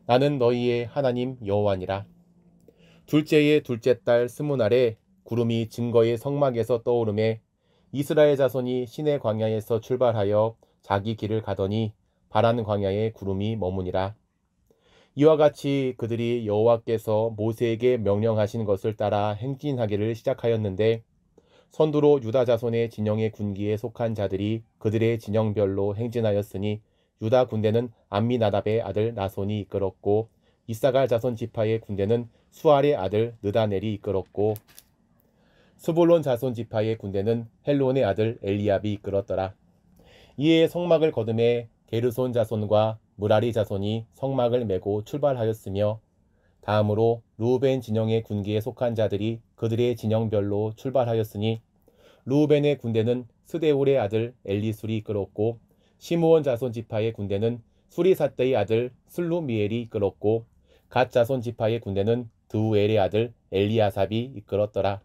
S4: 나는 너희의 하나님 여호와니라. 둘째의 둘째 달 스무날에 구름이 증거의 성막에서 떠오르매 이스라엘 자손이 시내 광야에서 출발하여 자기 길을 가더니 바란 광야에 구름이 머무니라. 이와 같이 그들이 여호와께서 모세에게 명령하신 것을 따라 행진하기를 시작하였는데 선두로 유다 자손의 진영의 군기에 속한 자들이 그들의 진영별로 행진하였으니 유다 군대는 암미나답의 아들 나손이 이끌었고 이사갈 자손 지파의 군대는 수알의 아들 느다넬이 이끌었고 스불론 자손 지파의 군대는 헬론의 아들 엘리압이 이끌었더라. 이에 성막을 거듭해 게르손 자손과 무라리 자손이 성막을 메고 출발하였으며 다음으로 루벤 진영의 군기에 속한 자들이 그들의 진영별로 출발하였으니 루벤의 군대는 스데울의 아들 엘리술이 이끌었고 시므온 자손 지파의 군대는 수리사떼의 아들 슬루미엘이 이끌었고 갓 자손 지파의 군대는 드우엘의 아들 엘리아삽이 이끌었더라.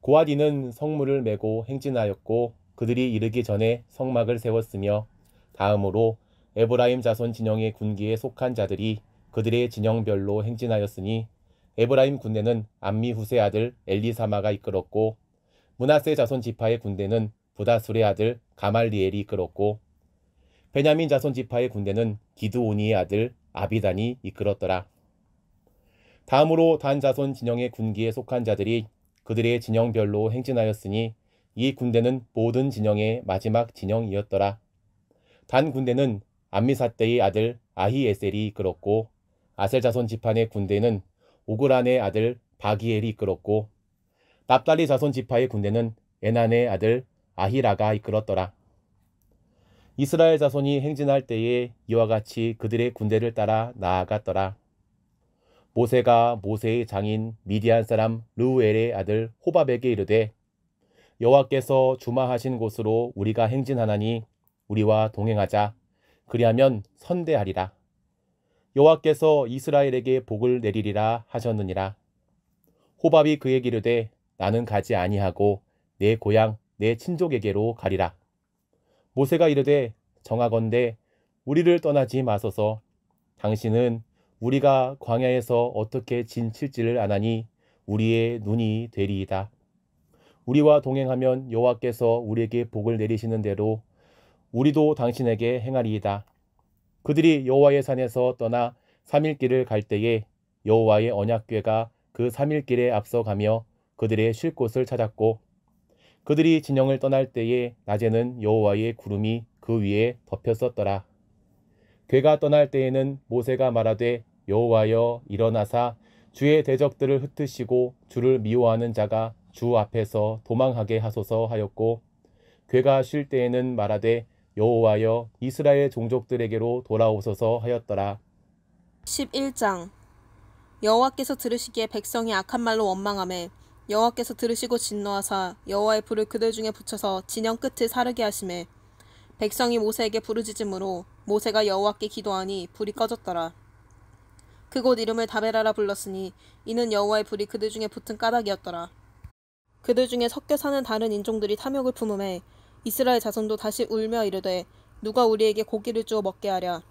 S4: 고아디는 성문을 메고 행진하였고 그들이 이르기 전에 성막을 세웠으며 다음으로 에브라임 자손 진영의 군기에 속한 자들이 그들의 진영별로 행진하였으니 에브라임 군대는 암미후세 아들 엘리사마가 이끌었고 므낫세 자손 지파의 군대는 부다술의 아들 가말리엘이 이끌었고 베냐민 자손 지파의 군대는 기드오니의 아들 아비단이 이끌었더라. 다음으로 단 자손 진영의 군기에 속한 자들이 그들의 진영별로 행진하였으니 이 군대는 모든 진영의 마지막 진영이었더라. 단 군대는 암미사떼의 아들 아히에셀이 이끌었고 아셀 자손 지파의 군대는 오그란의 아들 바기엘이 이끌었고 납달리 자손 지파의 군대는 에난의 아들 아히라가 이끌었더라. 이스라엘 자손이 행진할 때에 이와 같이 그들의 군대를 따라 나아갔더라. 모세가 모세의 장인 미디안 사람 르우엘의 아들 호밥에게 이르되 여호와께서 주마하신 곳으로 우리가 행진하나니 우리와 동행하자. 그리하면 선대하리라. 여호와께서 이스라엘에게 복을 내리리라 하셨느니라. 호밥이 그에게 이르되 나는 가지 아니하고 내 고향 내 친족에게로 가리라. 모세가 이르되 정하건대 우리를 떠나지 마소서. 당신은 우리가 광야에서 어떻게 진칠지를 아나니 우리의 눈이 되리이다. 우리와 동행하면 여호와께서 우리에게 복을 내리시는 대로 우리도 당신에게 행하리이다. 그들이 여호와의 산에서 떠나 3일 길을 갈 때에 여호와의 언약궤가 그 3일 길에 앞서가며 그들의 쉴 곳을 찾았고 그들이 진영을 떠날 때에 낮에는 여호와의 구름이 그 위에 덮였었더라. 궤가 떠날 때에는 모세가 말하되 여호와여 일어나사 주의 대적들을 흩으시고 주를 미워하는 자가 주 앞에서 도망하게 하소서 하였고 궤가 쉴 때에는 말하되 여호와여 이스라엘 종족들에게로 돌아오소서 하였더라.
S5: 11장 여호와께서 들으시기에 백성이 악한 말로 원망하매 여호와께서 들으시고 진노하사 여호와의 불을 그들 중에 붙여서 진영 끝을 사르게 하시매 백성이 모세에게 부르짖음으로 모세가 여호와께 기도하니 불이 꺼졌더라. 그곳 이름을 다베라라 불렀으니 이는 여호와의 불이 그들 중에 붙은 까닭이었더라. 그들 중에 섞여 사는 다른 인종들이 탐욕을 품음에 이스라엘 자손도 다시 울며 이르되 누가 우리에게 고기를 주어 먹게 하랴.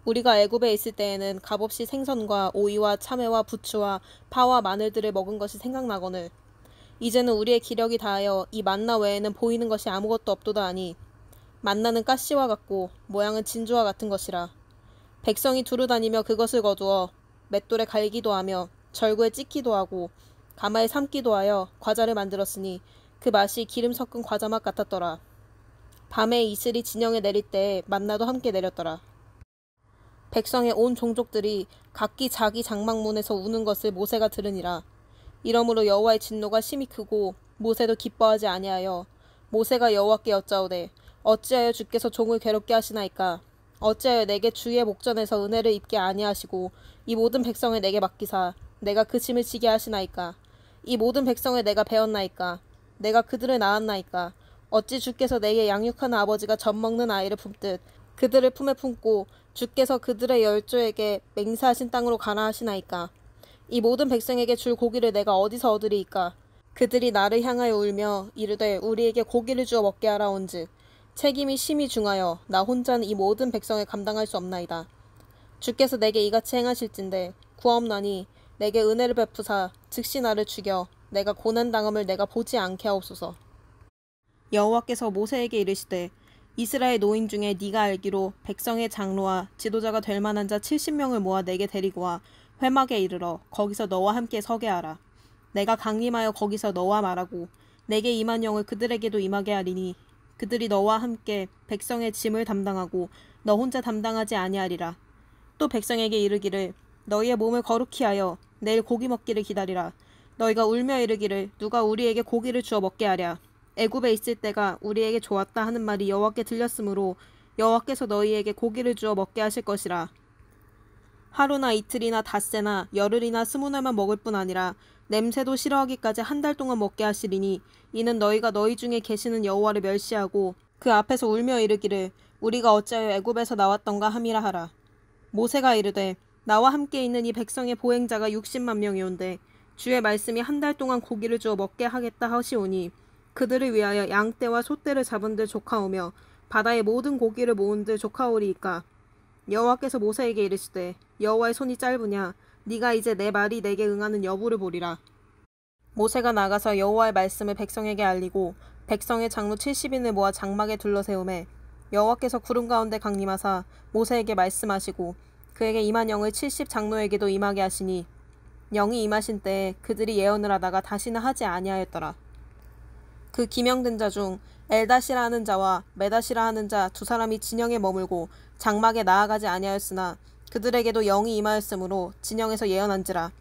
S5: 우리가 애굽에 있을 때에는 값없이 생선과 오이와 참외와 부추와 파와 마늘들을 먹은 것이 생각나거늘 이제는 우리의 기력이 다하여 이 만나 외에는 보이는 것이 아무것도 없도다 하니 만나는 가시와 같고 모양은 진주와 같은 것이라. 백성이 두루 다니며 그것을 거두어 맷돌에 갈기도 하며 절구에 찍기도 하고 가마에 삶기도 하여 과자를 만들었으니 그 맛이 기름 섞은 과자 맛 같았더라. 밤에 이슬이 진영에 내릴 때에 만나도 함께 내렸더라. 백성의 온 종족들이 각기 자기 장막문에서 우는 것을 모세가 들으니라. 이러므로 여호와의 진노가 심히 크고 모세도 기뻐하지 아니하여 모세가 여호와께 여짜오되 어찌하여 주께서 종을 괴롭게 하시나이까? 어찌하여 내게 주의 목전에서 은혜를 입게 아니하시고 이 모든 백성을 내게 맡기사 내가 그 짐을 지게 하시나이까? 이 모든 백성을 내가 배웠나이까? 내가 그들을 낳았나이까? 어찌 주께서 내게 양육하는 아버지가 젖 먹는 아이를 품듯 그들을 품에 품고 주께서 그들의 열조에게 맹세하신 땅으로 가라 하시나이까? 이 모든 백성에게 줄 고기를 내가 어디서 얻으리이까? 그들이 나를 향하여 울며 이르되 우리에게 고기를 주어 먹게 하라온즉 책임이 심히 중하여 나 혼자는 이 모든 백성을 감당할 수 없나이다. 주께서 내게 이같이 행하실진대 구하옵나니 내게 은혜를 베푸사 즉시 나를 죽여 내가 고난당함을 내가 보지 않게 하옵소서. 여호와께서 모세에게 이르시되 이스라엘 노인 중에 네가 알기로 백성의 장로와 지도자가 될 만한 자 70명을 모아 내게 데리고 와 회막에 이르러 거기서 너와 함께 서게 하라. 내가 강림하여 거기서 너와 말하고 내게 임한 영을 그들에게도 임하게 하리니 그들이 너와 함께 백성의 짐을 담당하고 너 혼자 담당하지 아니하리라. 또 백성에게 이르기를 너희의 몸을 거룩히 하여 내일 고기 먹기를 기다리라. 너희가 울며 이르기를 누가 우리에게 고기를 주어 먹게 하랴. 애굽에 있을 때가 우리에게 좋았다 하는 말이 여호와께 들렸으므로 여호와께서 너희에게 고기를 주어 먹게 하실 것이라. 하루나 이틀이나 닷새나 열흘이나 20날만 먹을 뿐 아니라 냄새도 싫어하기까지 한 달 동안 먹게 하시리니 이는 너희가 너희 중에 계시는 여호와를 멸시하고 그 앞에서 울며 이르기를 우리가 어찌하여 애굽에서 나왔던가 함이라 하라. 모세가 이르되 나와 함께 있는 이 백성의 보행자가 60만 명이온데 주의 말씀이 한 달 동안 고기를 주어 먹게 하겠다 하시오니 그들을 위하여 양떼와 소떼를 잡은들 조카오며 바다의 모든 고기를 모은들 조카오리이까. 여호와께서 모세에게 이르시되 여호와의 손이 짧으냐 네가 이제 내 말이 내게 응하는 여부를 보리라. 모세가 나가서 여호와의 말씀을 백성에게 알리고 백성의 장로 70인을 모아 장막에 둘러세우매 여호와께서 구름 가운데 강림하사 모세에게 말씀하시고 그에게 임한 영을 70 장로에게도 임하게 하시니 영이 임하신 때에 그들이 예언을 하다가 다시는 하지 아니하였더라. 그 기명된 자 중 엘다시라 하는 자와 메다시라 하는 자 두 사람이 진영에 머물고 장막에 나아가지 아니하였으나 그들에게도 영이 임하였으므로 진영에서 예언한지라.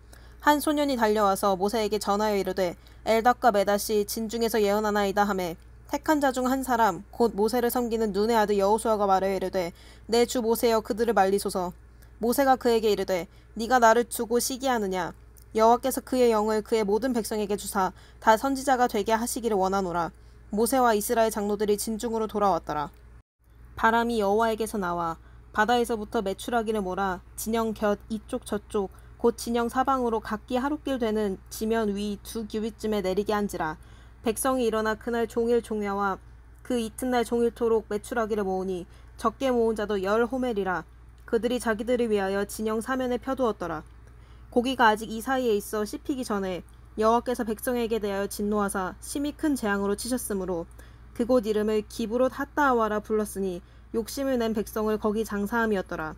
S5: 한 소년이 달려와서 모세에게 전하여 이르되 엘닷과 메닷이 진중에서 예언하나이다 하매 택한 자 중 한 사람 곧 모세를 섬기는 눈의 아들 여호수아가 말하여 이르되 내 주 모세여 그들을 말리소서. 모세가 그에게 이르되 네가 나를 두고 시기하느냐. 여호와께서 그의 영을 그의 모든 백성에게 주사 다 선지자가 되게 하시기를 원하노라. 모세와 이스라엘 장로들이 진중으로 돌아왔더라. 바람이 여호와에게서 나와 바다에서부터 메추라기를 몰아 진영 곁 이쪽 저쪽 곧 진영 사방으로 각기 하룻길 되는 지면 위 2규빗쯤에 내리게 한지라. 백성이 일어나 그날 종일 종야와 그 이튿날 종일토록 메추라기를 모으니 적게 모은 자도 10호멜이라. 그들이 자기들을 위하여 진영 사면에 펴두었더라. 고기가 아직 이 사이에 있어 씹히기 전에 여호와께서 백성에게 대하여 진노하사 심히 큰 재앙으로 치셨으므로 그곳 이름을 기브롯 핫다하와라 불렀으니 욕심을 낸 백성을 거기 장사함이었더라.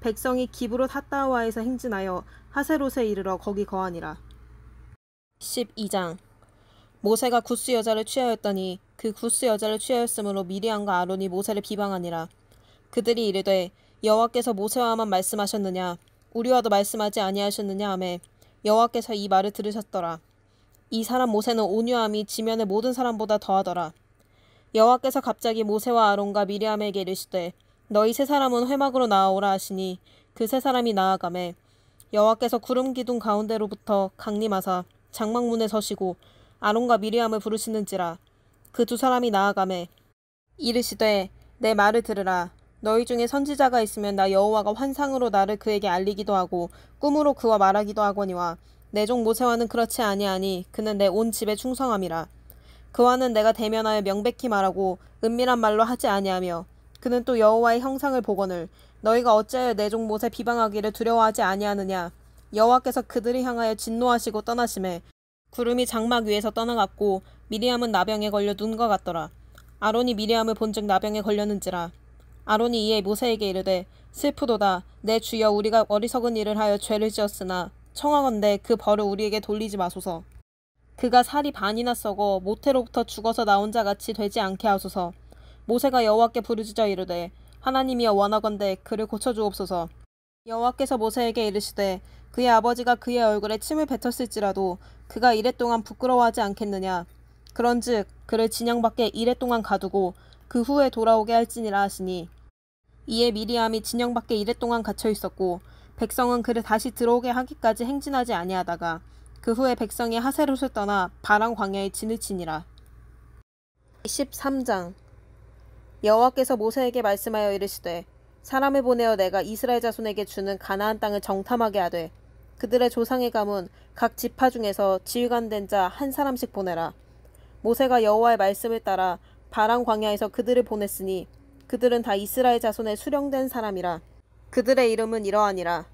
S5: 백성이 기브롯 핫다하와에서 행진하여 하세롯에 이르러 거기 거하니라. 12장. 모세가 구스 여자를 취하였더니 그 구스 여자를 취하였으므로 미리암과 아론이 모세를 비방하니라. 그들이 이르되 여호와께서 모세와만 말씀하셨느냐 우리와도 말씀하지 아니하셨느냐 하매 여호와께서 이 말을 들으셨더라. 이 사람 모세는 온유함이 지면의 모든 사람보다 더하더라. 여호와께서 갑자기 모세와 아론과 미리암에게 이르시되 너희 세 사람은 회막으로 나아오라 하시니 그 세 사람이 나아가매 여호와께서 구름 기둥 가운데로부터 강림하사 장막문에 서시고 아론과 미리암을 부르시는지라. 그 두 사람이 나아가매 이르시되 내 말을 들으라. 너희 중에 선지자가 있으면 나 여호와가 환상으로 나를 그에게 알리기도 하고 꿈으로 그와 말하기도 하거니와 내 종 모세와는 그렇지 아니하니 그는 내 온 집에 충성함이라. 그와는 내가 대면하여 명백히 말하고 은밀한 말로 하지 아니하며 그는 또 여호와의 형상을 보거늘 너희가 어찌하여 내 종 모세 비방하기를 두려워하지 아니하느냐. 여호와께서 그들을 향하여 진노하시고 떠나심에 구름이 장막 위에서 떠나갔고 미리암은 나병에 걸려 눈과 같더라. 아론이 미리암을 본즉 나병에 걸렸는지라. 아론이 이에 모세에게 이르되 슬프도다. 내 주여 우리가 어리석은 일을 하여 죄를 지었으나 청하건대 그 벌을 우리에게 돌리지 마소서. 그가 살이 반이나 썩어 모태로부터 죽어서 나온 자 같이 되지 않게 하소서. 모세가 여호와께 부르짖어 이르되 하나님이여 원하건대 그를 고쳐주옵소서. 여호와께서 모세에게 이르시되 그의 아버지가 그의 얼굴에 침을 뱉었을지라도 그가 이랫동안 부끄러워하지 않겠느냐. 그런즉 그를 진영 밖에 이랫동안 가두고 그 후에 돌아오게 할지니라 하시니 이에 미리암이 진영 밖에 이랫동안 갇혀 있었고 백성은 그를 다시 들어오게 하기까지 행진하지 아니하다가 그 후에 백성이 하세롯을 떠나 바람 광야에 진을 치니라. 13장. 여호와께서 모세에게 말씀하여 이르시되 사람을 보내어 내가 이스라엘 자손에게 주는 가나안 땅을 정탐하게 하되 그들의 조상의 가문 각 지파 중에서 지휘관 된 자 한 사람씩 보내라. 모세가 여호와의 말씀을 따라 바람 광야에서 그들을 보냈으니 그들은 다 이스라엘 자손의 수령된 사람이라. 그들의 이름은 이러하니라.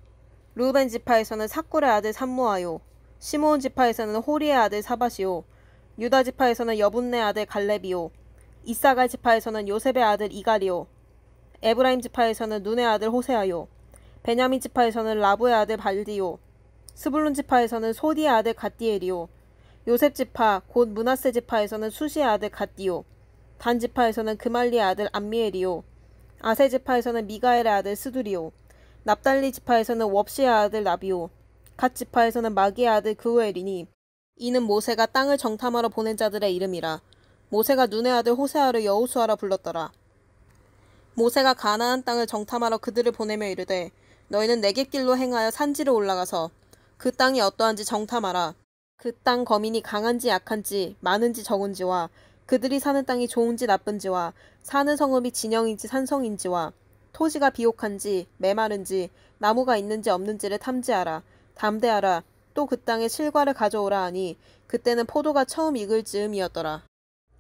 S5: 루벤 지파에서는 사꿀의 아들 삼무아요. 시므온 지파에서는 호리의 아들 사밧이요. 유다 지파에서는 여분네 아들 갈렙이요. 이사갈 지파에서는 요셉의 아들 이갈이요. 에브라임 지파에서는 눈의 아들 호세아요. 베냐민 지파에서는 라부의 아들 발디요. 스불룬 지파에서는 소디의 아들 갓디엘이요. 요셉 지파 곧 므낫세 지파에서는 수시의 아들 갓디요. 단 지파에서는 그말리의 아들 암미엘이요. 아세 지파에서는 미가엘의 아들 스두리요. 납달리 지파에서는 웁시의 아들 나비요. 갓 지파에서는 마기의 아들 그우엘이니 이는 모세가 땅을 정탐하러 보낸 자들의 이름이라. 모세가 눈의 아들 호세아를 여호수아라 불렀더라. 모세가 가나안 땅을 정탐하러 그들을 보내며 이르되 너희는 네겝길로 행하여 산지로 올라가서 그 땅이 어떠한지 정탐하라. 그 땅 거민이 강한지 약한지 많은지 적은지와 그들이 사는 땅이 좋은지 나쁜지와 사는 성읍이 진영인지 산성인지와 토지가 비옥한지 메마른지 나무가 있는지 없는지를 탐지하라. 담대하라. 또 그 땅에 실과를 가져오라 하니 그때는 포도가 처음 익을 즈음이었더라.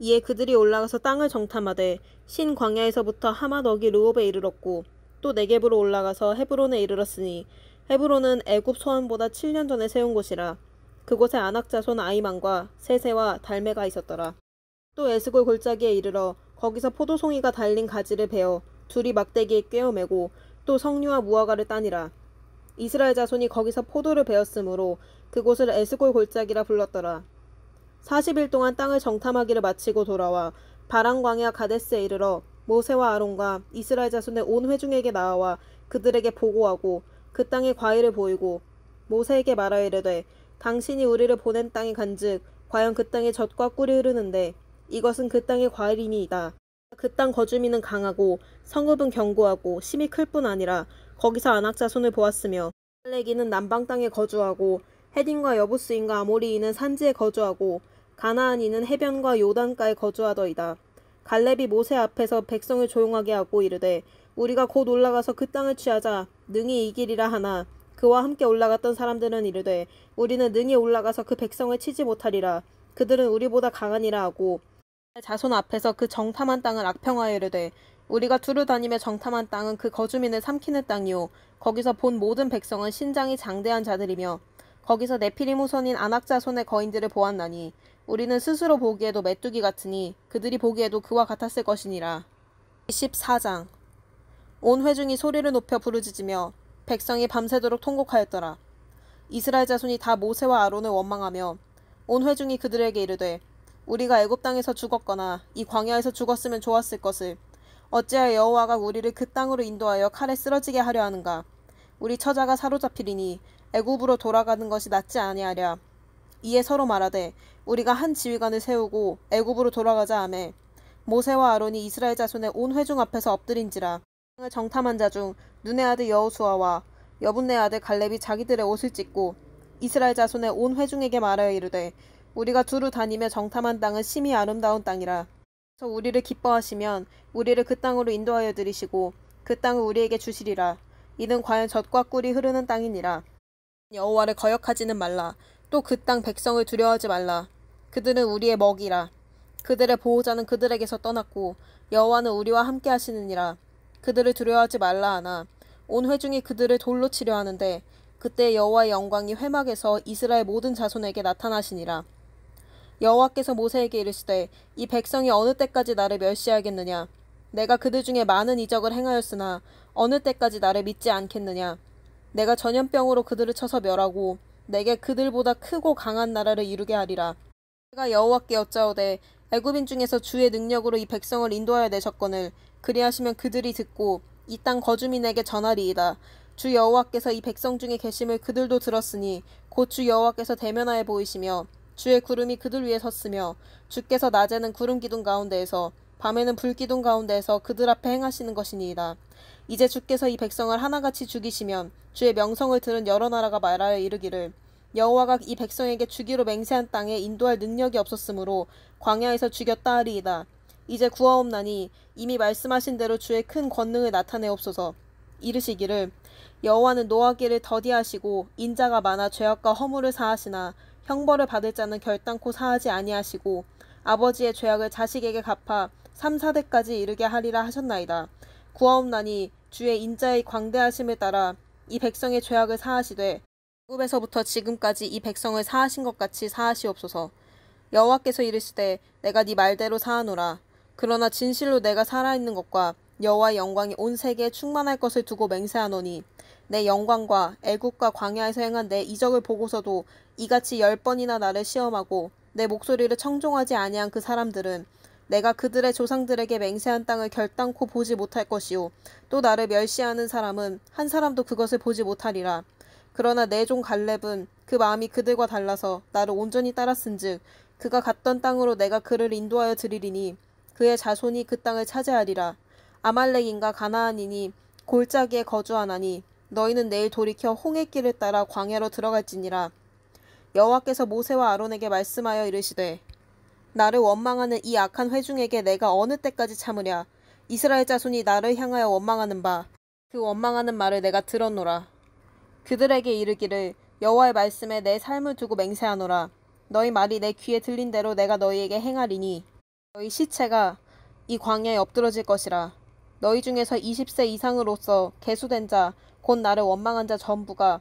S5: 이에 그들이 올라가서 땅을 정탐하되 신 광야에서부터 하맛 어기 르홉에 이르렀고 또 네겝으로 올라가서 헤브론에 이르렀으니 헤브론은 애굽 소환보다 7년 전에 세운 곳이라. 그곳에 아낙 자손 아이만과 세세와 달메가 있었더라. 또 에스골 골짜기에 이르러 거기서 포도송이가 달린 가지를 베어 둘이 막대기에 꿰어매고 또 석류와 무화과를 따니라. 이스라엘 자손이 거기서 포도를 베었으므로 그곳을 에스골 골짜기라 불렀더라. 40일 동안 땅을 정탐하기를 마치고 돌아와 바람 광야 가데스에 이르러 모세와 아론과 이스라엘 자손의 온 회중에게 나와 그들에게 보고하고 그 땅의 과일을 보이고 모세에게 말하여 이르되 당신이 우리를 보낸 땅에 간즉 과연 그 땅에 젖과 꿀이 흐르는데 이것은 그 땅의 과일이니이다. 그 땅 거주민은 강하고 성읍은 견고하고 심이 클 뿐 아니라 거기서 아낙 자손을 보았으며 아말렉인은 남방 땅에 거주하고 헤딘과 여부스인과 아모리인은 산지에 거주하고 가나안인은 해변과 요단가에 거주하더이다. 갈렙이 모세 앞에서 백성을 조용하게 하고 이르되 우리가 곧 올라가서 그 땅을 취하자 능히 이기리라 하나 그와 함께 올라갔던 사람들은 이르되 우리는 능히 올라가서 그 백성을 치지 못하리라. 그들은 우리보다 강하니라 하고 자손 앞에서 그 정탐한 땅을 악평하여 이르되 우리가 두루 다니며 정탐한 땅은 그 거주민을 삼키는 땅이요 거기서 본 모든 백성은 신장이 장대한 자들이며 거기서 네피림 후손인 아낙 자손의 거인들을 보았나니 우리는 스스로 보기에도 메뚜기 같으니 그들이 보기에도 그와 같았을 것이니라. 14장. 온 회중이 소리를 높여 부르짖으며 백성이 밤새도록 통곡하였더라. 이스라엘 자손이 다 모세와 아론을 원망하며 온 회중이 그들에게 이르되 우리가 애굽 땅에서 죽었거나 이 광야에서 죽었으면 좋았을 것을 어찌하여 여호와가 우리를 그 땅으로 인도하여 칼에 쓰러지게 하려 하는가. 우리 처자가 사로잡히리니 애굽으로 돌아가는 것이 낫지 아니하랴. 이에 서로 말하되 우리가 한 지휘관을 세우고 애굽으로 돌아가자 하매 모세와 아론이 이스라엘 자손의 온 회중 앞에서 엎드린지라. 땅을 정탐한 자 중 눈의 아들 여호수아와 여분네 아들 갈렙이 자기들의 옷을 찢고 이스라엘 자손의 온 회중에게 말하여 이르되 우리가 두루 다니며 정탐한 땅은 심히 아름다운 땅이라. 그래서 우리를 기뻐하시면 우리를 그 땅으로 인도하여 들이시고 그 땅을 우리에게 주시리라. 이는 과연 젖과 꿀이 흐르는 땅이니라. 여호와를 거역하지는 말라. 또 그 땅 백성을 두려워하지 말라. 그들은 우리의 먹이라. 그들의 보호자는 그들에게서 떠났고 여호와는 우리와 함께 하시느니라. 그들을 두려워하지 말라 하나 온 회중이 그들을 돌로 치려 하는데 그때 여호와의 영광이 회막에서 이스라엘 모든 자손에게 나타나시니라. 여호와께서 모세에게 이르시되 이 백성이 어느 때까지 나를 멸시하겠느냐. 내가 그들 중에 많은 이적을 행하였으나 어느 때까지 나를 믿지 않겠느냐. 내가 전염병으로 그들을 쳐서 멸하고 내게 그들보다 크고 강한 나라를 이루게 하리라. 내가 여호와께 여짜오되 애굽인 중에서 주의 능력으로 이 백성을 인도하여 내셨거늘 그리하시면 그들이 듣고 이 땅 거주민에게 전하리이다. 주 여호와께서 이 백성 중에 계심을 그들도 들었으니 곧 주 여호와께서 대면하여 보이시며 주의 구름이 그들 위에 섰으며 주께서 낮에는 구름 기둥 가운데에서 밤에는 불 기둥 가운데에서 그들 앞에 행하시는 것이니이다. 이제 주께서 이 백성을 하나같이 죽이시면 주의 명성을 들은 여러 나라가 말하여 이르기를 여호와가 이 백성에게 주기로 맹세한 땅에 인도할 능력이 없었으므로 광야에서 죽였다 하리이다. 이제 구하옵나니 이미 말씀하신 대로 주의 큰 권능을 나타내옵소서. 이르시기를 여호와는 노하기를 더디하시고 인자가 많아 죄악과 허물을 사하시나 형벌을 받을 자는 결단코 사하지 아니하시고 아버지의 죄악을 자식에게 갚아 3, 4대까지 이르게 하리라 하셨나이다. 구하옵나니 주의 인자의 광대하심을 따라 이 백성의 죄악을 사하시되 애굽에서부터 지금까지 이 백성을 사하신 것 같이 사하시옵소서. 여호와께서 이르시되 내가 네 말대로 사하노라. 그러나 진실로 내가 살아있는 것과 여호와의 영광이 온 세계에 충만할 것을 두고 맹세하노니 내 영광과 애굽과 광야에서 행한 내 이적을 보고서도 이같이 10번이나 나를 시험하고 내 목소리를 청종하지 아니한 그 사람들은 내가 그들의 조상들에게 맹세한 땅을 결단코 보지 못할 것이요 또 나를 멸시하는 사람은 한 사람도 그것을 보지 못하리라. 그러나 내 종 갈렙은 그 마음이 그들과 달라서 나를 온전히 따랐은즉 그가 갔던 땅으로 내가 그를 인도하여 드리리니 그의 자손이 그 땅을 차지하리라. 아말렉인과 가나안인이 골짜기에 거주하나니 너희는 내일 돌이켜 홍해 길을 따라 광야로 들어갈지니라. 여호와께서 모세와 아론에게 말씀하여 이르시되 나를 원망하는 이 악한 회중에게 내가 어느 때까지 참으랴. 이스라엘 자손이 나를 향하여 원망하는 바 그 원망하는 말을 내가 들었노라. 그들에게 이르기를 여호와의 말씀에 내 삶을 두고 맹세하노라. 너희 말이 내 귀에 들린 대로 내가 너희에게 행하리니 너희 시체가 이 광야에 엎드러질 것이라. 너희 중에서 20세 이상으로서 계수된 자 곧 나를 원망한 자 전부가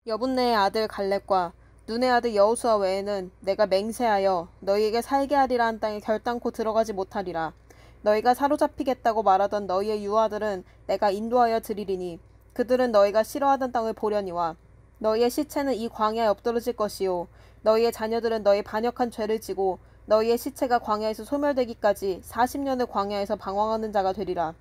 S5: 여분네의 아들 갈렙과 눈의 아들 여호수아 외에는 내가 맹세하여 너희에게 살게 하리라 한 땅에 결단코 들어가지 못하리라. 너희가 사로잡히겠다고 말하던 너희의 유아들은 내가 인도하여 드리리니 그들은 너희가 싫어하던 땅을 보려니와 너희의 시체는 이 광야에 엎드러질 것이요 너희의 자녀들은 너희 반역한 죄를 지고 너희의 시체가 광야에서 소멸되기까지 40년을 광야에서 방황하는 자가 되리라.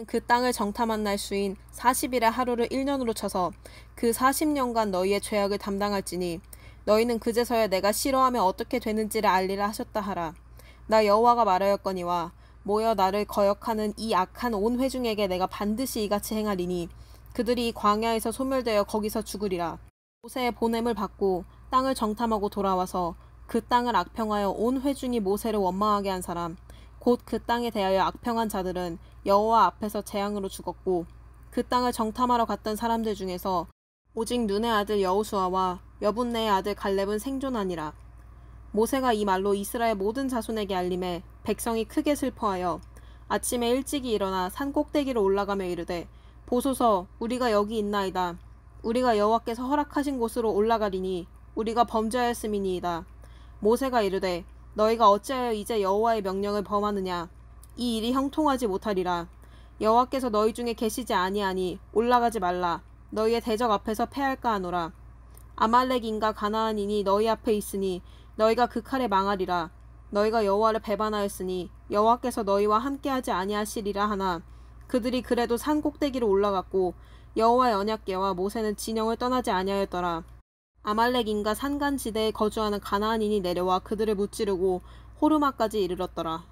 S5: 그 땅을 정탐한 날 수인 40일의 하루를 1년으로 쳐서 그 40년간 너희의 죄악을 담당할지니 너희는 그제서야 내가 싫어하면 어떻게 되는지를 알리라 하셨다 하라. 나 여호와가 말하였거니와 모여 나를 거역하는 이 악한 온 회중에게 내가 반드시 이같이 행하리니 그들이 이 광야에서 소멸되어 거기서 죽으리라. 모세의 보냄을 받고 땅을 정탐하고 돌아와서 그 땅을 악평하여 온 회중이 모세를 원망하게 한 사람 곧 그 땅에 대하여 악평한 자들은 여호와 앞에서 재앙으로 죽었고 그 땅을 정탐하러 갔던 사람들 중에서 오직 눈의 아들 여호수아와 여분네의 아들 갈렙은 생존하니라. 모세가 이 말로 이스라엘 모든 자손에게 알림해 백성이 크게 슬퍼하여 아침에 일찍이 일어나 산 꼭대기로 올라가며 이르되 보소서 우리가 여기 있나이다. 우리가 여호와께서 허락하신 곳으로 올라가리니 우리가 범죄하였음이니이다. 모세가 이르되 너희가 어찌하여 이제 여호와의 명령을 범하느냐. 이 일이 형통하지 못하리라. 여호와께서 너희 중에 계시지 아니하니 올라가지 말라. 너희의 대적 앞에서 패할까 하노라. 아말렉인과 가나안인이 너희 앞에 있으니 너희가 그 칼에 망하리라. 너희가 여호와를 배반하였으니 여호와께서 너희와 함께하지 아니하시리라 하나 그들이 그래도 산 꼭대기로 올라갔고 여호와의 언약궤와 모세는 진영을 떠나지 아니하였더라. 아말렉인과 산간지대에 거주하는 가나안인이 내려와 그들을 무찌르고 호르마까지 이르렀더라.